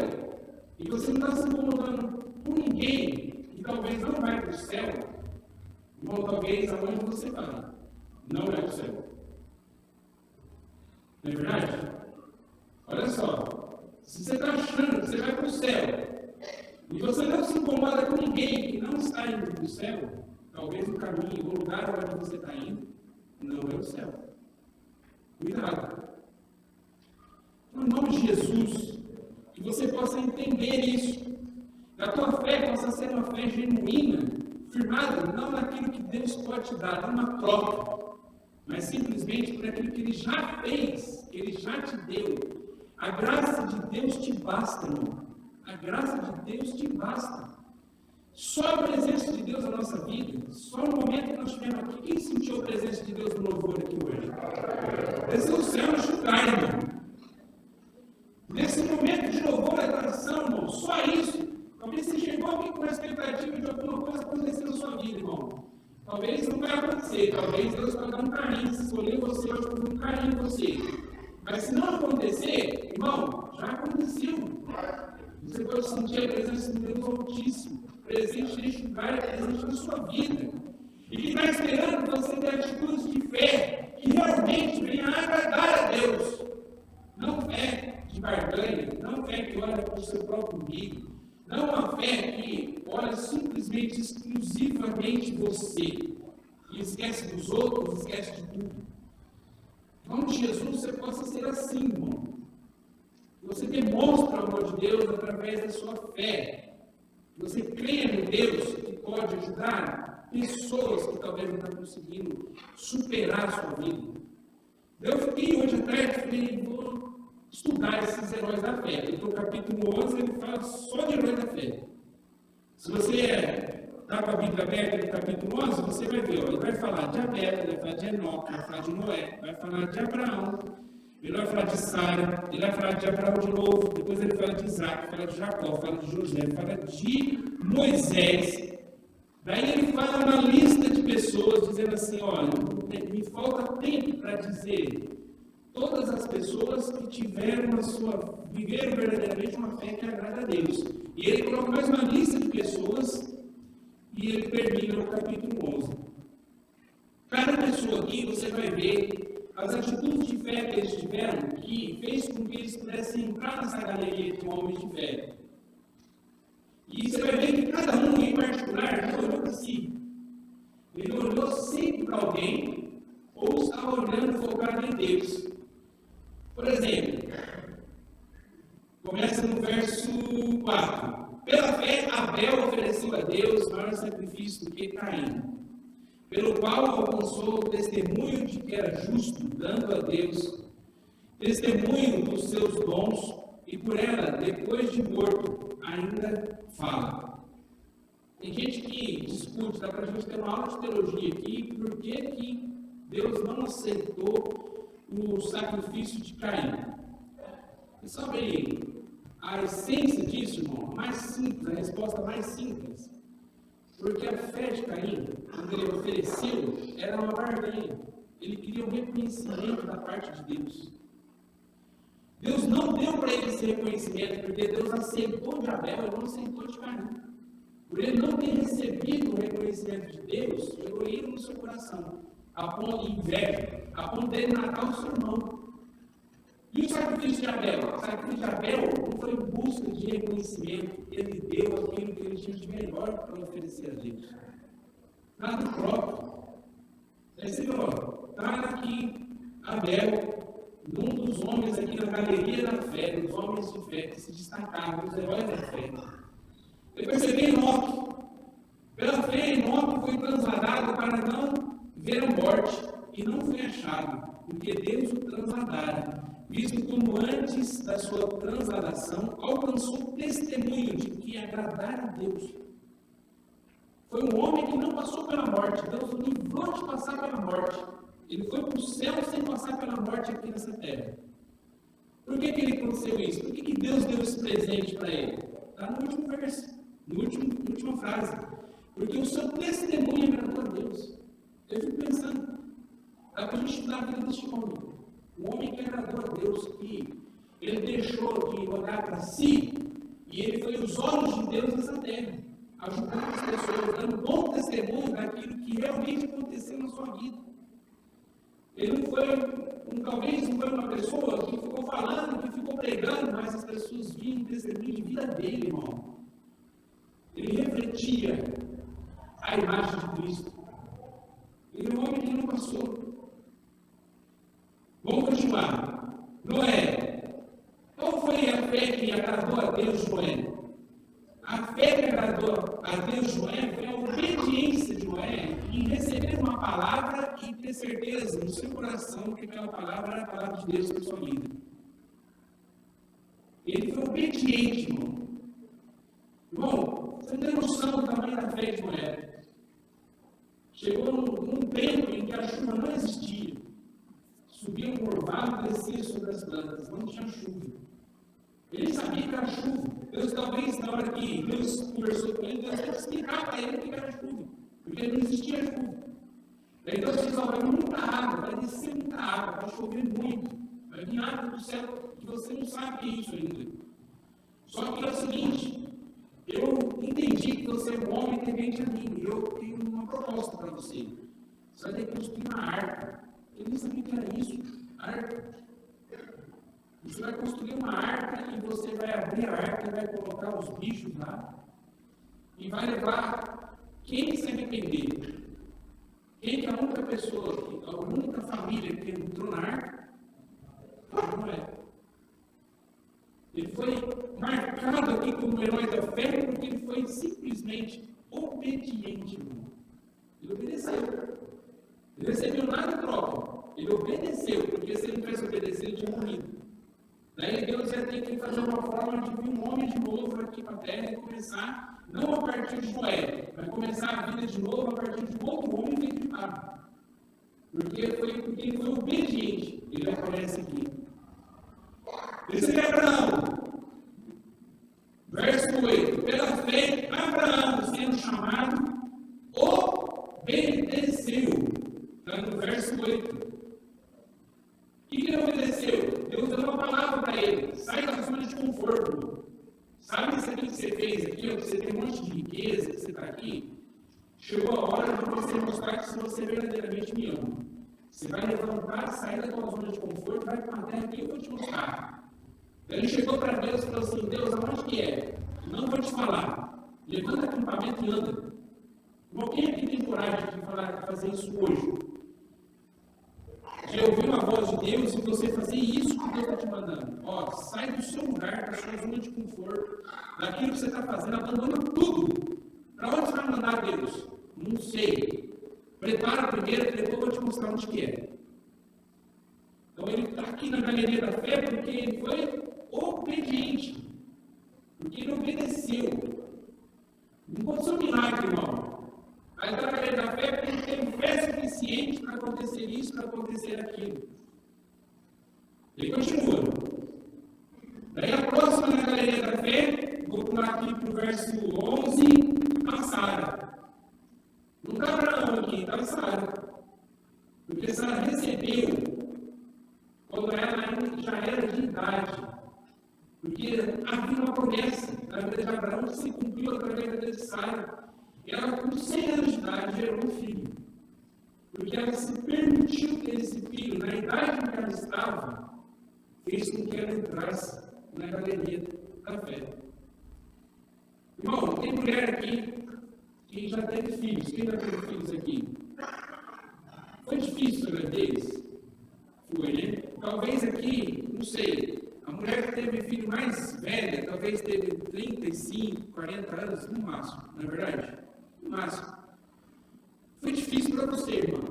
S1: e você não está se incomodando por ninguém que talvez não vai para o céu, irmão, talvez aonde você vai não é o céu. Não é verdade? Olha só, se você está achando que você vai para o céu, e você não se incomoda com ninguém que não está indo para o céu, talvez o caminho, o lugar onde você está indo, não é o céu. Cuidado. No nome de Jesus, que você possa entender isso. Que a tua fé possa ser uma fé genuína, firmada não naquilo que Deus pode te dar, não na troca, mas simplesmente por aquilo que Ele já fez, que Ele já te deu. A graça de Deus te basta, irmão. A graça de Deus te basta. Só a presença de Deus na nossa vida, só no momento que nós estivemos aqui, quem sentiu a presença de Deus no louvor aqui hoje? Esse é o céu enxugar, irmão. Nesse momento de louvor e adoração, irmão, só isso. Talvez você chegou aqui com a expectativa de alguma coisa acontecer na sua vida, irmão. Talvez não vai acontecer, talvez Deus está dando carinho, se escolher você hoje por um carinho em você. Mas se não acontecer, irmão, já aconteceu. Você pode sentir a presença do Deus Altíssimo, presente neste lugar e presente na sua vida. E que está esperando você ter atitudes de fé que realmente venha a agradar a Deus. Não fé de barganha, não fé que olha para o seu próprio umbigo, não uma fé que olha simplesmente, exclusivamente você, e esquece dos outros, esquece de tudo. Em nome de Jesus, você possa ser assim, irmão. Você demonstra o amor de Deus através da sua fé. Você crê no Deus que pode ajudar pessoas que talvez não estão conseguindo superar a sua vida. Eu fiquei hoje à tarde e falei, vou estudar esses heróis da fé. No capítulo 11 ele fala só de heróis da fé. Se você está com a Bíblia aberta no capítulo 11, você vai ver, ele vai falar de Abel, ele vai falar de Enoque, vai falar de Noé, vai falar de Abraão, ele vai falar de Sara, ele vai falar de Abraão de novo, depois ele fala de Isaac, fala de Jacó, fala de José, fala de Moisés. Daí ele fala uma lista de pessoas dizendo assim, olha, me falta tempo para dizer todas as pessoas que viveram verdadeiramente uma fé que agrada a Deus. E ele coloca mais uma lista de pessoas e ele termina no capítulo 11. Cada pessoa aqui você vai ver as atitudes de fé que eles tiveram que fez com que eles pudessem entrar nessa galeria de homens de fé. E você vai ver que cada um em particular não olhou para si. Ele olhou sempre para alguém ou estava olhando focado em Deus. Por exemplo, começa no verso 4. Pela fé, Abel ofereceu a Deus maior sacrifício do que Caim, pelo qual alcançou o testemunho de que era justo, dando a Deus testemunho dos seus dons, e por ela, depois de morto, ainda fala. Tem gente que discute, dá para a gente ter uma aula de teologia aqui, por que Deus não aceitou o sacrifício de Caim. E sabe a essência disso, irmão? Mais simples, a resposta mais simples. Porque a fé de Caim, quando ele ofereceu, era uma barganha. Ele queria um reconhecimento da parte de Deus. Deus não deu para ele esse reconhecimento, porque Deus aceitou de Abel e não aceitou de Caim. Por ele não ter recebido o reconhecimento de Deus, gerou ira no seu coração, a ponto de inveja, a ponto dele matar o seu irmão. E o sacrifício de Abel? O sacrifício de Abel não foi em busca de reconhecimento, ele deu aquilo que ele tinha de melhor para oferecer a Deus. Nada próprio. Aí você falou, está aqui Abel, um dos homens aqui na galeria da fé, dos homens de fé que se destacaram, dos heróis da fé. Depois você vê Enoque. Pela fé, Enoque foi transladado para não ver a morte, e não foi achado, porque Deus o transladara, visto como antes da sua transladação alcançou testemunho de que agradara a Deus. Foi um homem que não passou pela morte, Deus o livrou de passar pela morte. Ele foi para o céu sem passar pela morte aqui nessa terra. Por que ele aconteceu isso? Por que Deus deu esse presente para ele? Está no último verso, na última frase. Porque o seu testemunho agradou a Deus. Eu fico pensando, dá para a gente estudar a vida deste homem. Um homem que agradou a Deus, que ele deixou de olhar para si, e ele foi os olhos de Deus nessa terra, ajudando as pessoas, dando bom testemunho daquilo que realmente aconteceu na sua vida. Ele não foi, talvez não foi uma pessoa que ficou falando, que ficou pregando, mas as pessoas viam testemunho de vida dele, irmão. Ele refletia a imagem de Cristo. Ele é um homem que não passou. Vamos continuar. Noé. Qual foi a fé que agradou a Deus, Noé? A fé que agradou a Deus, Noé, foi a obediência de Noé em receber uma palavra e ter certeza no seu coração que aquela palavra era a palavra de Deus para a sua vida. Ele foi obediente, irmão. Irmão, você não tem noção do tamanho da fé de Noé. Chegou num tempo em que a chuva não existia. Subia um orvalho e descia sobre as plantas, não tinha chuva. Ele sabia que era chuva. Deus, talvez, na hora que Deus conversou com ele, Deus teve que explicar para ele o que era chuva, porque não existia chuva. Daí Deus disse: vai vir muita água, vai descer muita água, vai chover muito, vai vir água do céu que você não sabe o que é isso ainda. Só que é o seguinte: eu entendi que você é um homem temente a mim, e eu tenho uma proposta para você. Você vai ter que construir uma arca. Ele nem sabia o que era isso, arca. Você vai construir uma arca e você vai abrir a arca e vai colocar os bichos lá e vai levar quem se arrepender. Quem é a única pessoa, a única família que entrou na arca? Não é. Ele foi marcado aqui como herói da fé porque ele foi simplesmente obediente, irmão. Ele obedeceu. Ele recebeu nada em troca. Ele obedeceu, porque se ele não tivesse obedecido, ele tinha morrido. Daí Deus ia ter que fazer uma forma de vir um homem de novo aqui para a terra e começar, não a partir de Noé, mas começar a vida de novo a partir de um outro homem feito de carne. Porque ele foi obediente. Ele aparece aqui. Esse é Abraão. Verso 8. Pela fé, Abraão, sendo chamado, obedeceu. Está no verso 8. O que ele obedeceu? Deus deu uma palavra para ele. Sai da zona de conforto. Sabe isso aqui que você fez aqui? Você tem um monte de riqueza, que você está aqui. Chegou a hora de você mostrar que se você verdadeiramente me ama. Você vai levantar, sair da tua zona de conforto, vai para uma terra que eu vou te mostrar. Ele chegou para Deus e falou assim: Deus, aonde que é? Não vou te falar. Levanta o acampamento e anda. Quem aqui tem coragem de fazer isso hoje? Já ouviu a voz de Deus e você fazer isso que Deus está te mandando? Ó, sai do seu lugar, da sua zona de conforto, daquilo que você está fazendo, abandona tudo. Para onde você vai mandar Deus? Não sei. Prepara primeiro, depois eu vou te mostrar onde que é. Então ele está aqui na galeria da fé porque ele foi obediente. Porque ele obedeceu. Não pode ser um milagre, irmão. Aí está na galeria da fé porque ele teve fé suficiente para acontecer isso, para acontecer aquilo. Ele continua. Daí a próxima na galeria da fé, vou pular aqui para o verso 11, a Sara. Não está Abraão aqui, está Sara. Porque Sara recebeu quando ela ainda já era de idade. Porque havia uma promessa na vida de Abraão que se cumpriu através da vida de Sara. Ela, com 100 anos de idade, gerou um filho. Porque ela se permitiu ter esse filho, na idade em que ela estava, fez com que ela entrasse na galeria da fé. Irmão, tem mulher aqui que já teve filhos. Quem já teve filhos aqui? Foi difícil a gravidez? Foi, né? Talvez aqui, não sei, a mulher que teve filho mais velha, talvez teve 35, 40 anos, no máximo, não é verdade? No máximo. Foi difícil para você, irmão.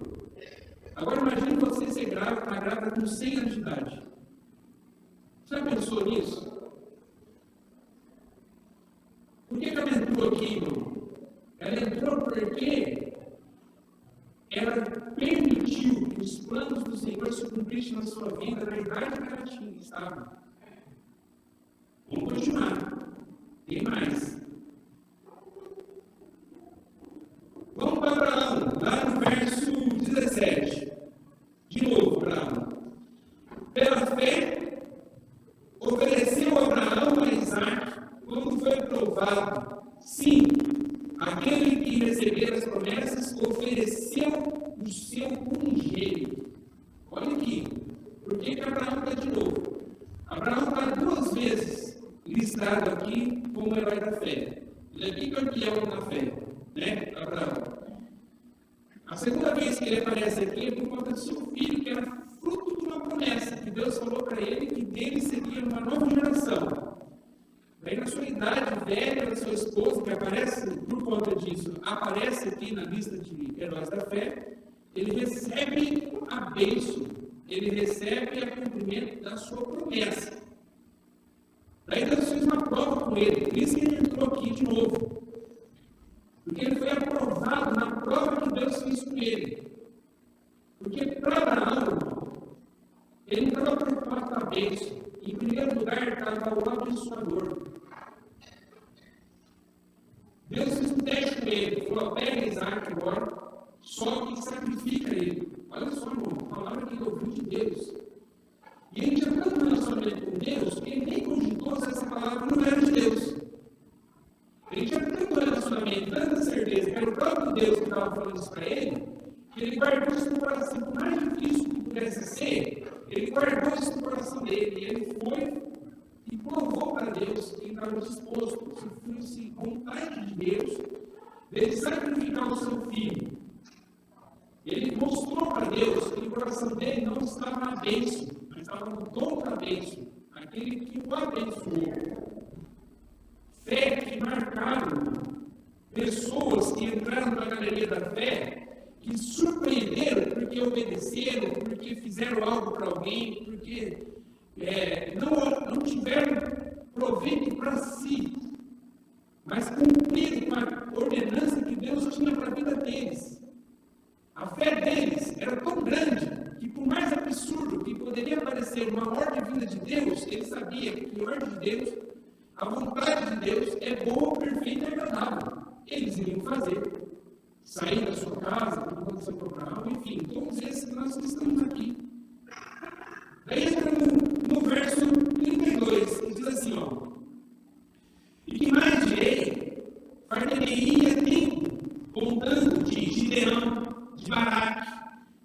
S1: Agora imagine você ser grávida com 100 anos de idade. Você já pensou nisso? Por que ela entrou aqui, irmão? Ela entrou porque ela permitiu que os planos do Senhor se cumprissem na sua vida na idade que ela estava. Vamos continuar. Tem mais. Vamos para Abraão, lá no verso 17. De novo, Abraão. Pela fé, ofereceu Abraão a Isaac quando foi provado. Sim, aquele que recebera as promessas ofereceu o seu unigênito. Olha aqui, por que Abraão está de novo? Abraão está 2 vezes listado aqui como herói da fé. Ele é bicampeão na fé, né, Abraão? A segunda vez que ele aparece aqui é por conta do seu filho, que era fruto de uma promessa, que Deus falou para ele que dele seria uma nova geração. Daí na sua idade velha, da sua esposa, que aparece por conta disso, aparece aqui na lista de heróis da fé, ele recebe a bênção, ele recebe o cumprimento da sua promessa. Daí Deus fez uma prova com ele, por isso que ele entrou aqui de novo. Porque ele foi aprovado na prova que Deus fez com ele. Porque para Abraão, ele não estava preocupado com a bênção. Em primeiro lugar, estava o abençoador. Deus fez um teste com ele, falou: pega Isaac agora, sobe e sacrifica ele. Olha só, irmão, a palavra que ele ouviu de Deus. E ele tinha tanto relacionamento com Deus que ele nem cogitou se essa palavra não era de Deus. Ele tinha tanto relacionamento, tanta certeza que era o próprio Deus que estava falando isso para ele, que ele guardou isso no coração. Por mais difícil que pudesse ser, ele guardou isso no coração dele. E ele foi e provou para Deus que estava disposto, se fosse vontade de Deus, de sacrificar o seu filho. Ele mostrou para Deus que o coração dele não estava na bênção, mas estava no dom da bênção, aquele que o abençoou. Fé que marcaram pessoas que entraram na galeria da fé, que surpreenderam porque obedeceram, porque fizeram algo para alguém, porque não tiveram proveito para si, mas cumpriram com a ordenança que Deus tinha para a vida deles. A fé deles era tão grande que, por mais absurdo que poderia parecer uma ordem vinda de Deus, ele sabia que a ordem de Deus, a vontade de Deus é boa, perfeita e agradável. Eles iriam fazer. Sair da sua casa, por conta do seu programa, enfim, todos esses que nós estamos aqui. Daí entra no verso 32, que diz assim, ó: e que mais direi? Fartaria tempo, contando de Gideão, de Baraque,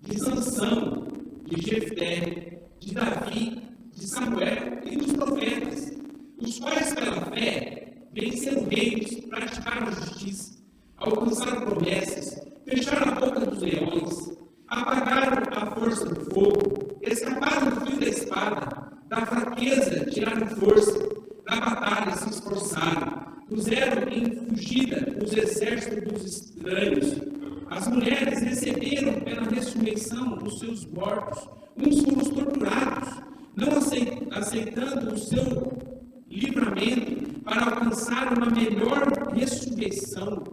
S1: de Sansão, de Jefté, de Davi, de Samuel e dos profetas, os quais pela fé venceram reinos, praticaram a justiça, alcançaram promessas, fecharam a boca dos leões, apagaram a força do fogo, escaparam do fio da espada, da fraqueza tiraram força, da batalha se esforçaram, puseram em fugida os exércitos dos estranhos. As mulheres receberam pela ressurreição os seus mortos, uns foram torturados, não aceitando o seu livramento para alcançar uma melhor ressurreição.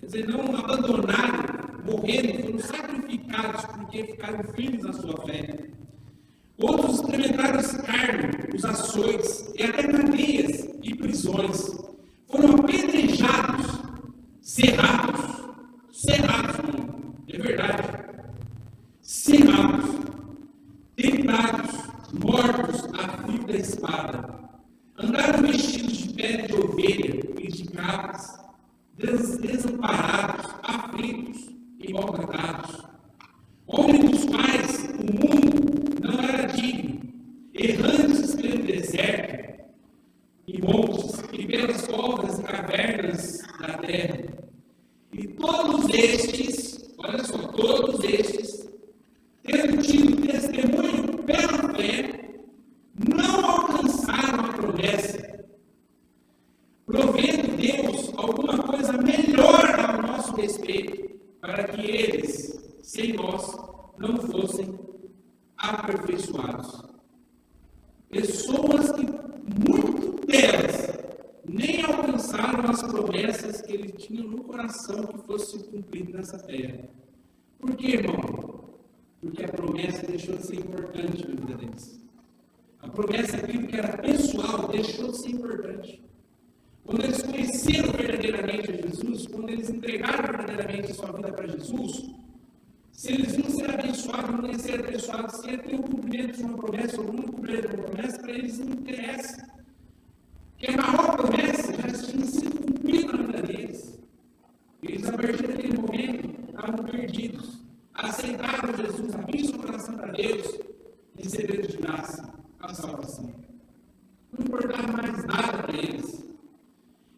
S1: Quer dizer, não abandonaram, morreram, foram sacrificados porque ficaram firmes na sua fé. Outros experimentaram escárnio, os açoites e até cadeias e prisões. Foram apedrejados, cerrados, é verdade, cerrados, tentados, mortos a fio da espada. Andaram vestidos de pele de ovelha e de cabras, desamparados, aflitos e maltratados. Homens dos quais o mundo não era digno, errantes pelo deserto, e montes, e pelas covas e cavernas da terra. E todos estes, olha só, todos estes, tendo tido testemunho pela fé, não alcançaram a promessa, provendo Deus alguma coisa melhor ao nosso respeito, para que eles, sem nós, não fossem aperfeiçoados. Pessoas que, muito delas, nem alcançaram as promessas que eles tinham no coração que fossem cumpridas nessa terra. Por quê, irmão? Porque a promessa deixou de ser importante na vida deles. A promessa, aquilo que era pessoal, deixou de ser importante. Quando eles conheceram verdadeiramente a Jesus, quando eles entregaram verdadeiramente a sua vida para Jesus, se eles iam ser abençoados, não iam ser abençoados, se ia ter o cumprimento de uma promessa ou não cumprimento de uma promessa, para eles não interessa. Porque a maior promessa já tinha sido cumprida na vida deles. Eles, a partir daquele momento, estavam perdidos. Aceitaram Jesus, abriram seu coração para Deus, receber de graça a salvação. Não importava mais nada para eles.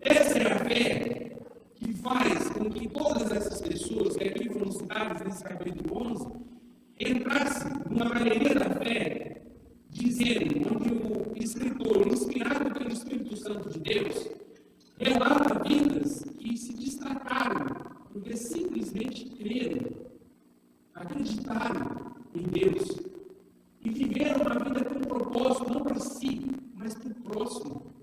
S1: Essa é a fé que faz com que todas essas pessoas que aqui foram citadas nesse capítulo 11 entrassem numa galeria da fé, dizendo, onde o escritor, inspirado pelo Espírito Santo de Deus, relata vidas que se destacaram, porque simplesmente creram, acreditaram em Deus e viveram uma vida com propósito, não para si, mas para o próximo.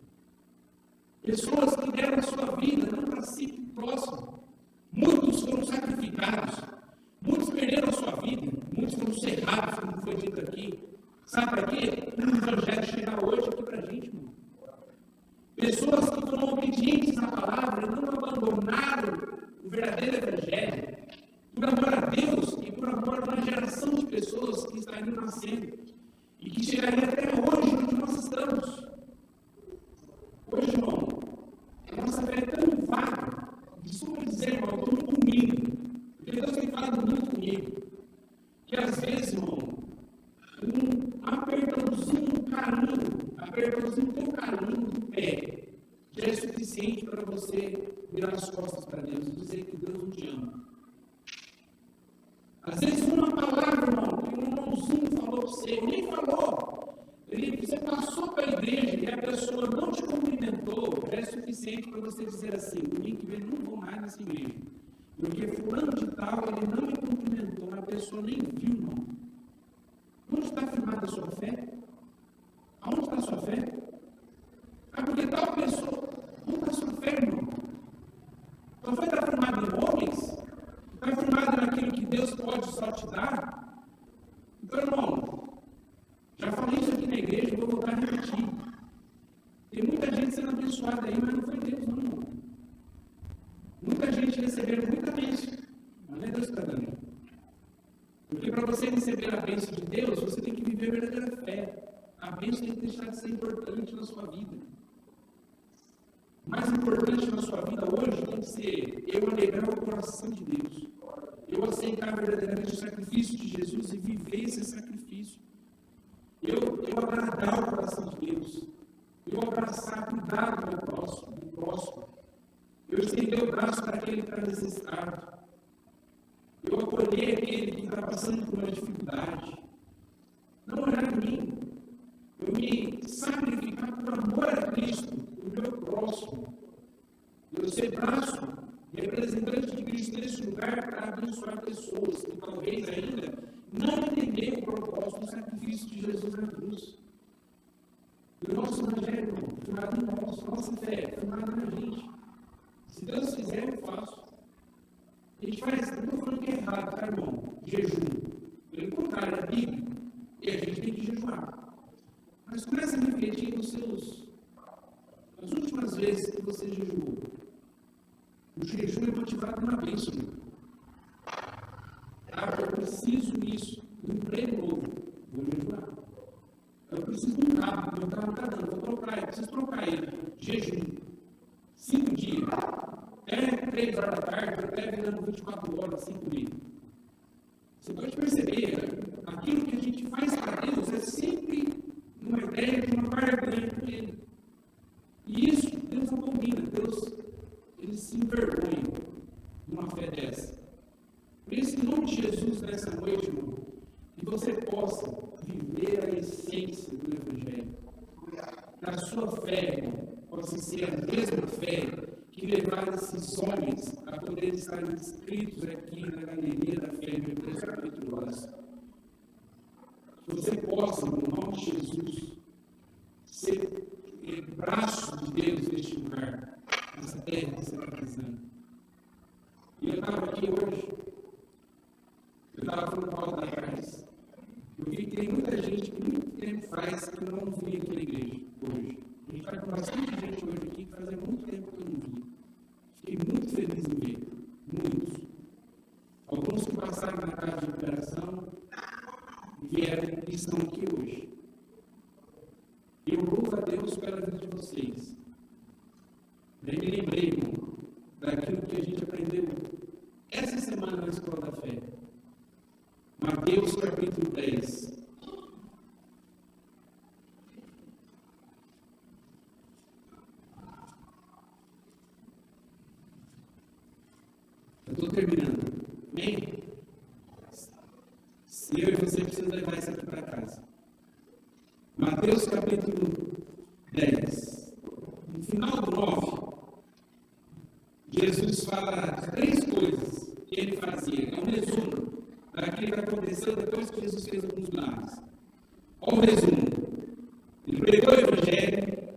S1: Pessoas que deram a sua vida não para si, para o próximo. Muitos foram sacrificados, muitos perderam a sua vida, muitos foram cerrados, como foi dito aqui. Sabe para quê? Para o Evangelho chegar hoje aqui para a gente, irmão. Pessoas que foram obedientes à palavra e não abandonaram o verdadeiro Evangelho, por amor a Deus e por amor a uma geração de pessoas que estariam nascendo e que chegariam até hoje onde nós estamos. Hoje, irmão, a nossa fé é tão vaga, desculpa dizer, irmão, eu estou muito comigo, porque Deus tem falado muito comigo, que às vezes, irmão, um apertãozinho tão carinho do pé já é suficiente para você virar as costas para Deus e dizer que Deus não te ama. Às vezes uma palavra, irmão, que um irmãozinho falou para você, nem falou, você passou pela igreja e a pessoa não te cumprimentou, já é suficiente para você dizer assim, domingo que vem não vou mais nessa igreja, porque fulano de tal, ele não me cumprimentou, a pessoa nem viu, irmão. Onde está firmada a sua fé? Aonde está a sua fé? Porque tal pessoa, onde está a sua fé, irmão? Sua fé está firmada em homens? Está firmada naquilo que Deus pode só te dar? Então, irmão, já falei isso aqui na igreja, vou voltar a repetir. Tem muita gente sendo abençoada aí, mas não foi Deus, não, irmão. Muita gente recebeu muita bênção, mas não é Deus que está dando. Porque para você receber a bênção de Deus, você tem que viver a verdadeira fé. A bênção tem que deixar de ser importante na sua vida. O mais importante na sua vida hoje tem que ser eu alegrar o coração de Deus. Eu aceitar verdadeiramente o sacrifício de Jesus e viver esse sacrifício. Eu agradar o coração de Deus. Eu abraçar, cuidar do meu próximo. Eu estender o braço para aquele que está necessitado. Eu acolher aquele que está passando por uma dificuldade. Não olhar em mim. Eu me sacrificar por amor a Cristo, o meu próximo. Eu ser braço, representante de Cristo nesse lugar para abençoar pessoas que talvez ainda não entenderam o propósito do sacrifício de Jesus na cruz. E o nosso evangelho, firmado em nós, nossa fé, firmada na gente. Se Deus quiser, eu faço. A gente faz, não estou falando que é errado, tá, irmão? Jejum. Pelo contrário, é bíblico. E a gente tem que jejuar. Mas comece a refletir nas últimas vezes que você jejuou. O jejum é motivado na bênção. Eu preciso disso, um emprego novo. Vou jejuar. Eu preciso de um carro, meu carro não está dando, vou trocar, eu preciso trocar ele. Jejum. 5 dias. Até 3 horas da tarde, até virando 24 horas, 5 dias. Você pode perceber, aquilo que a gente faz para Deus é sempre uma ideia de uma barganha com Ele. E isso, Deus abomina, Deus, Ele se envergonha numa fé dessa. Por isso, em nome de Jesus, nessa noite, irmão, que você possa viver a essência do Evangelho. Que a sua fé, irmão, possa ser a mesma fé que levaram esses homens a poder estar inscritos aqui na galeria da fé de Hebreus capítulo 11. Que você possa, no nome de Jesus, ser braço de Deus neste lugar, nessa terra que você está pisando. E eu estava aqui hoje, eu estava falando com o Paulo da Paz, eu vi que tem muita gente que muito tempo faz que eu não vi aqui na igreja hoje. A gente está com bastante gente hoje aqui que fazia muito tempo que eu não vi. Fiquei muito feliz em ver, muitos. Alguns que passaram na casa de recuperação vieram e estão aqui hoje. Eu louvo a Deus pela vida de vocês. Eu me lembrei, irmão, daquilo que a gente aprendeu essa semana na Escola da Fé. Mateus capítulo 10. Eu estou terminando. Amém? Se eu e você precisamos levar isso aqui para casa. Mateus capítulo 10. No final do 9, Jesus fala de 3 coisas que ele fazia. É um resumo daquilo que aconteceu depois que Jesus fez alguns milagres. Olha o resumo. Ele pregou o Evangelho.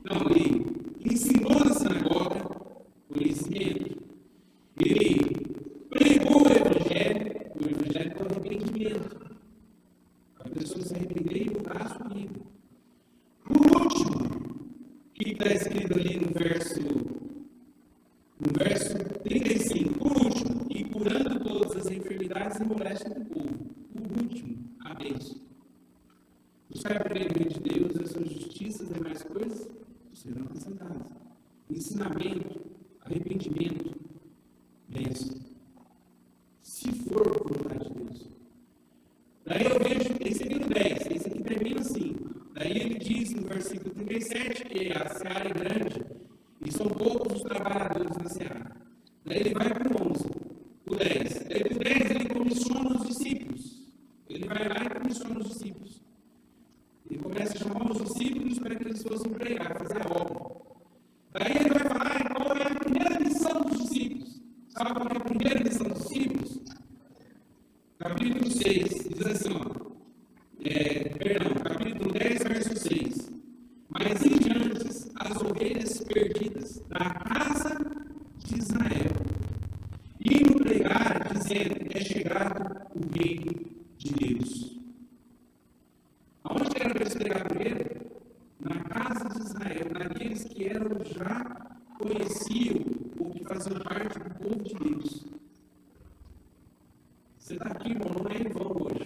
S1: Não, ele ensinou na sinagoga conhecimento. Ele pregou o Evangelho é o arrependimento. A pessoa se arrepender e mudar a sua vida. Por último, que está escrito ali no verso 35, por último, e curando todas as enfermidades e molestias do povo. Por último, a bênção. Buscar primeiro o reino de Deus, a sua justiça e demais coisas serão acrescentadas. Ensinamento, arrependimento, bênção. Se for por vontade de Deus. Daí eu vejo, esse aqui no 10, esse aqui termina assim. Daí ele diz no versículo 37 que a seara é grande e são poucos os trabalhadores na seara. Daí ele vai para o 11, o 10. Daí o 10 ele comissiona os discípulos. Ele vai lá e comissiona os discípulos. Ele começa a chamar os discípulos para que eles fossem pregar, fazer a obra. Daí ele vai falar qual é a primeira missão dos discípulos. Sabe qual é a primeira missão dos discípulos? Capítulo 6, diz assim, capítulo 10, verso 6. Mas em diante as ovelhas perdidas da casa de Israel, indo pregar, dizendo, é chegado o reino de Deus. Aonde era para eles pregar primeiro? Na casa de Israel, naqueles que já conheciam ou que faziam parte do povo de Deus. Você está aqui, irmão, não é em vão hoje.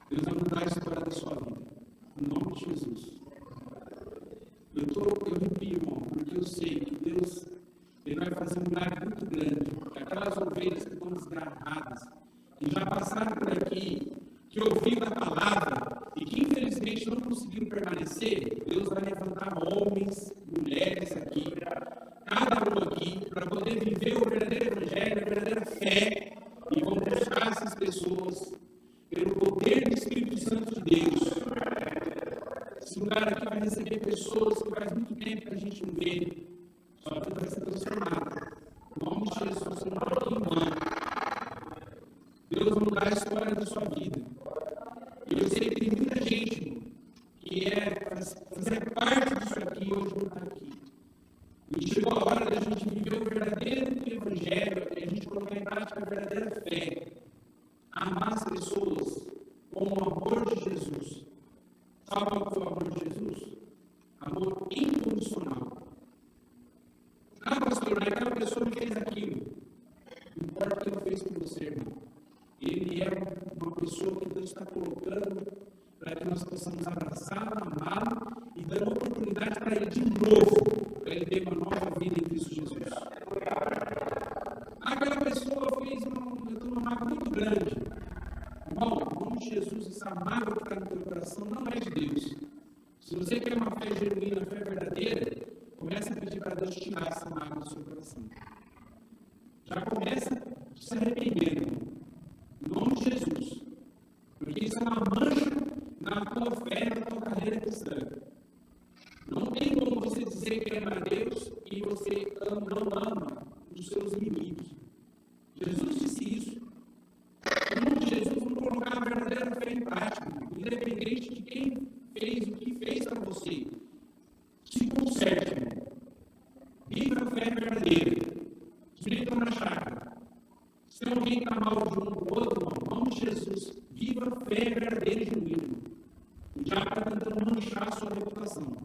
S1: Deus vai mudar a história da sua vida. Em nome de Jesus. Eu arrepio, irmão, porque eu sei que Deus ele vai fazer um milagre muito grande. Aquelas ovelhas que estão desgarradas, que já passaram por aqui, que ouviram a palavra e que infelizmente não conseguiram permanecer, Deus vai levantar homens, mulheres aqui, cada um aqui, para poder viver o verdadeiro evangelho, a verdadeira fé, e vão buscar essas pessoas pelo poder do Espírito Santo de Deus. Esse lugar aqui vai receber pessoas que faz muito tempo que a gente não vê. Sua vida vai ser transformada. Em nome de Jesus, você não está aqui em vão. Deus vai mudar a história da sua vida. E eu sei que tem muita gente que fazer parte disso aqui e hoje não está aqui. E chegou a hora da gente viver o verdadeiro evangelho, e a gente colocar em prática a verdadeira fé. Amar as pessoas com o amor de Jesus. Sabe qual foi o amor de Jesus? Amor incondicional. Ah, pastor, aquela pessoa me fez aquilo. Não importa o que ele fez com você, irmão. Ele é uma pessoa que Deus está colocando para que nós possamos abraçá-lo, amá-lo e dar uma oportunidade para ele de novo, para ele ter uma nova vida em Cristo Jesus. Aquela pessoa fez uma mágoa muito grande. Irmão, em nome de Jesus, essa mágoa que está no teu coração não é de Deus. Se você quer uma fé genuína, fé verdadeira, comece a pedir para Deus tirar essa mágoa do seu coração. Já começa a se arrepender, irmão. Em nome de Jesus. Porque isso é uma mancha na tua fé, na tua carreira cristã. Não tem como você dizer que ama a Deus e você não ama os seus inimigos. Jesus disse isso. Em nome de Jesus, vamos colocar a verdadeira fé em prática. Independente de quem fez o que fez para você. Se conserte, irmão. Viva a fé verdadeira. Espírito na chácara. Se alguém está mal de um do outro, irmão, em nome de Jesus, viva a fé verdadeira e genuína. O diabo está tentando manchar a sua reputação.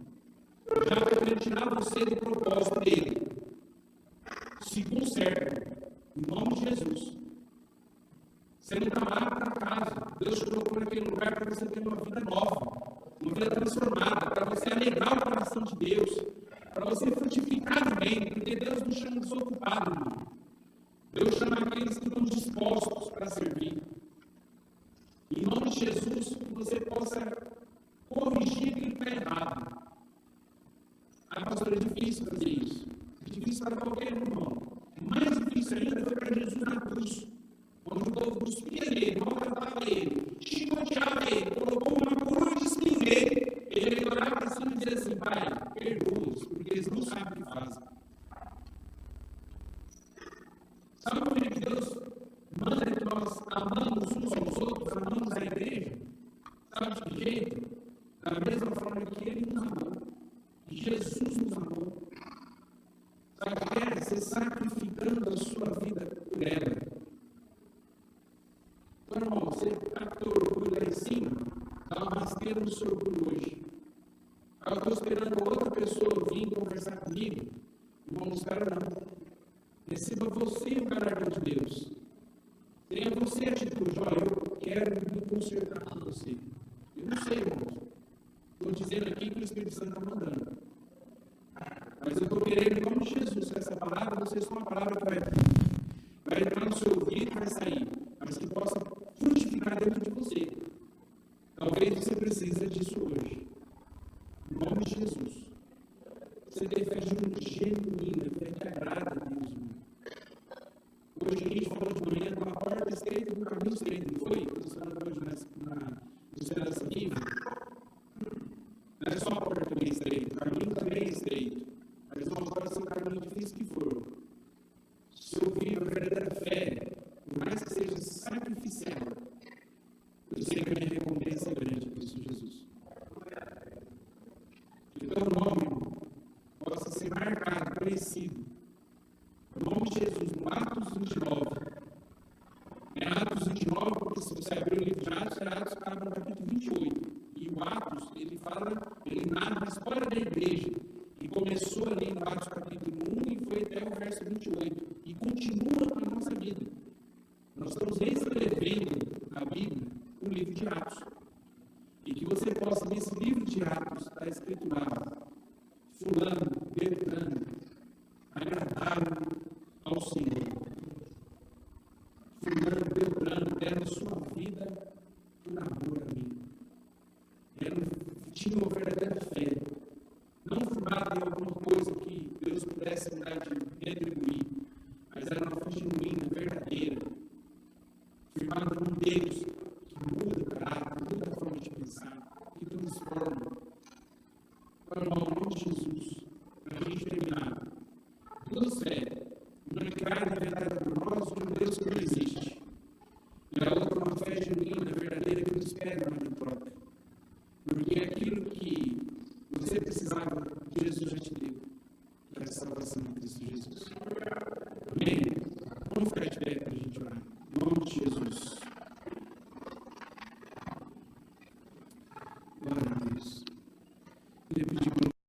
S1: O diabo está querendo tirar você do propósito dele. Se conserte, em nome de Jesus. Você não está lá para casa. Deus te colocou naquele lugar para você ter uma vida nova, uma vida transformada, para você alegrar o coração de Deus, para você frutificar no reino, porque Deus não chama desocupado, irmão. Deus chama aqueles que estão dispostos no seu orgulho hoje. Eu estou esperando outra pessoa vir conversar comigo. Irmão, não espera não. Receba você o galardão de Deus. Tenha você a atitude. Olha, eu quero me consertar com você. Eu não sei, irmãos. Estou dizendo aqui que o Espírito Santo está mandando. Mas eu estou querendo, em nome de Jesus, que essa palavra não seja uma palavra que vai entrar no seu ouvido e vai sair, mas que possa frutificar dentro de você. Talvez você precise disso hoje. Em nome de Jesus. Você tem fé genuína, fé que agrada a Deus. Hoje a gente falou de manhã de uma porta estreita e de um caminho estreito, não foi? Hoje nessa nível. Não é só a porta também estreita, o caminho também é estreito. Mas não pode ser um caminho difícil que for. Se eu vivo a verdadeira fé, por mais que seja sacrificial, eu sei que a minha recompensa é grande em Cristo Jesus. Que o teu nome possa ser marcado, conhecido. Em nome de Jesus, no Atos 29. É Atos 29, porque se você abrir o livro de Atos, Atos acaba no capítulo 28. E o Atos, ele narra a história da igreja. E começou ali no Atos capítulo 1 e foi até o verso 28. E continua com a nossa vida. Nós estamos reescrevendo a Bíblia, o livro de Atos. E que você possa, nesse livro de Atos, estar escrito lá, fulano, Beltrano, agradável ao Senhor. Fulano, Beltrano, deram sua vida por amor a mim. Tinham uma verdadeira fé. Não firmada em alguma coisa que Deus pudesse dar de retribuir, mas era uma fé genuína, verdadeira, firmada num Deus que muda o caráter, muda a forma de pensar, que transforma. Para o nome de Jesus, para a gente terminar, duas fé, uma é clara e inventada por nós, de um Deus que não existe, e a outra uma fé genuína, verdadeira, que nos pega na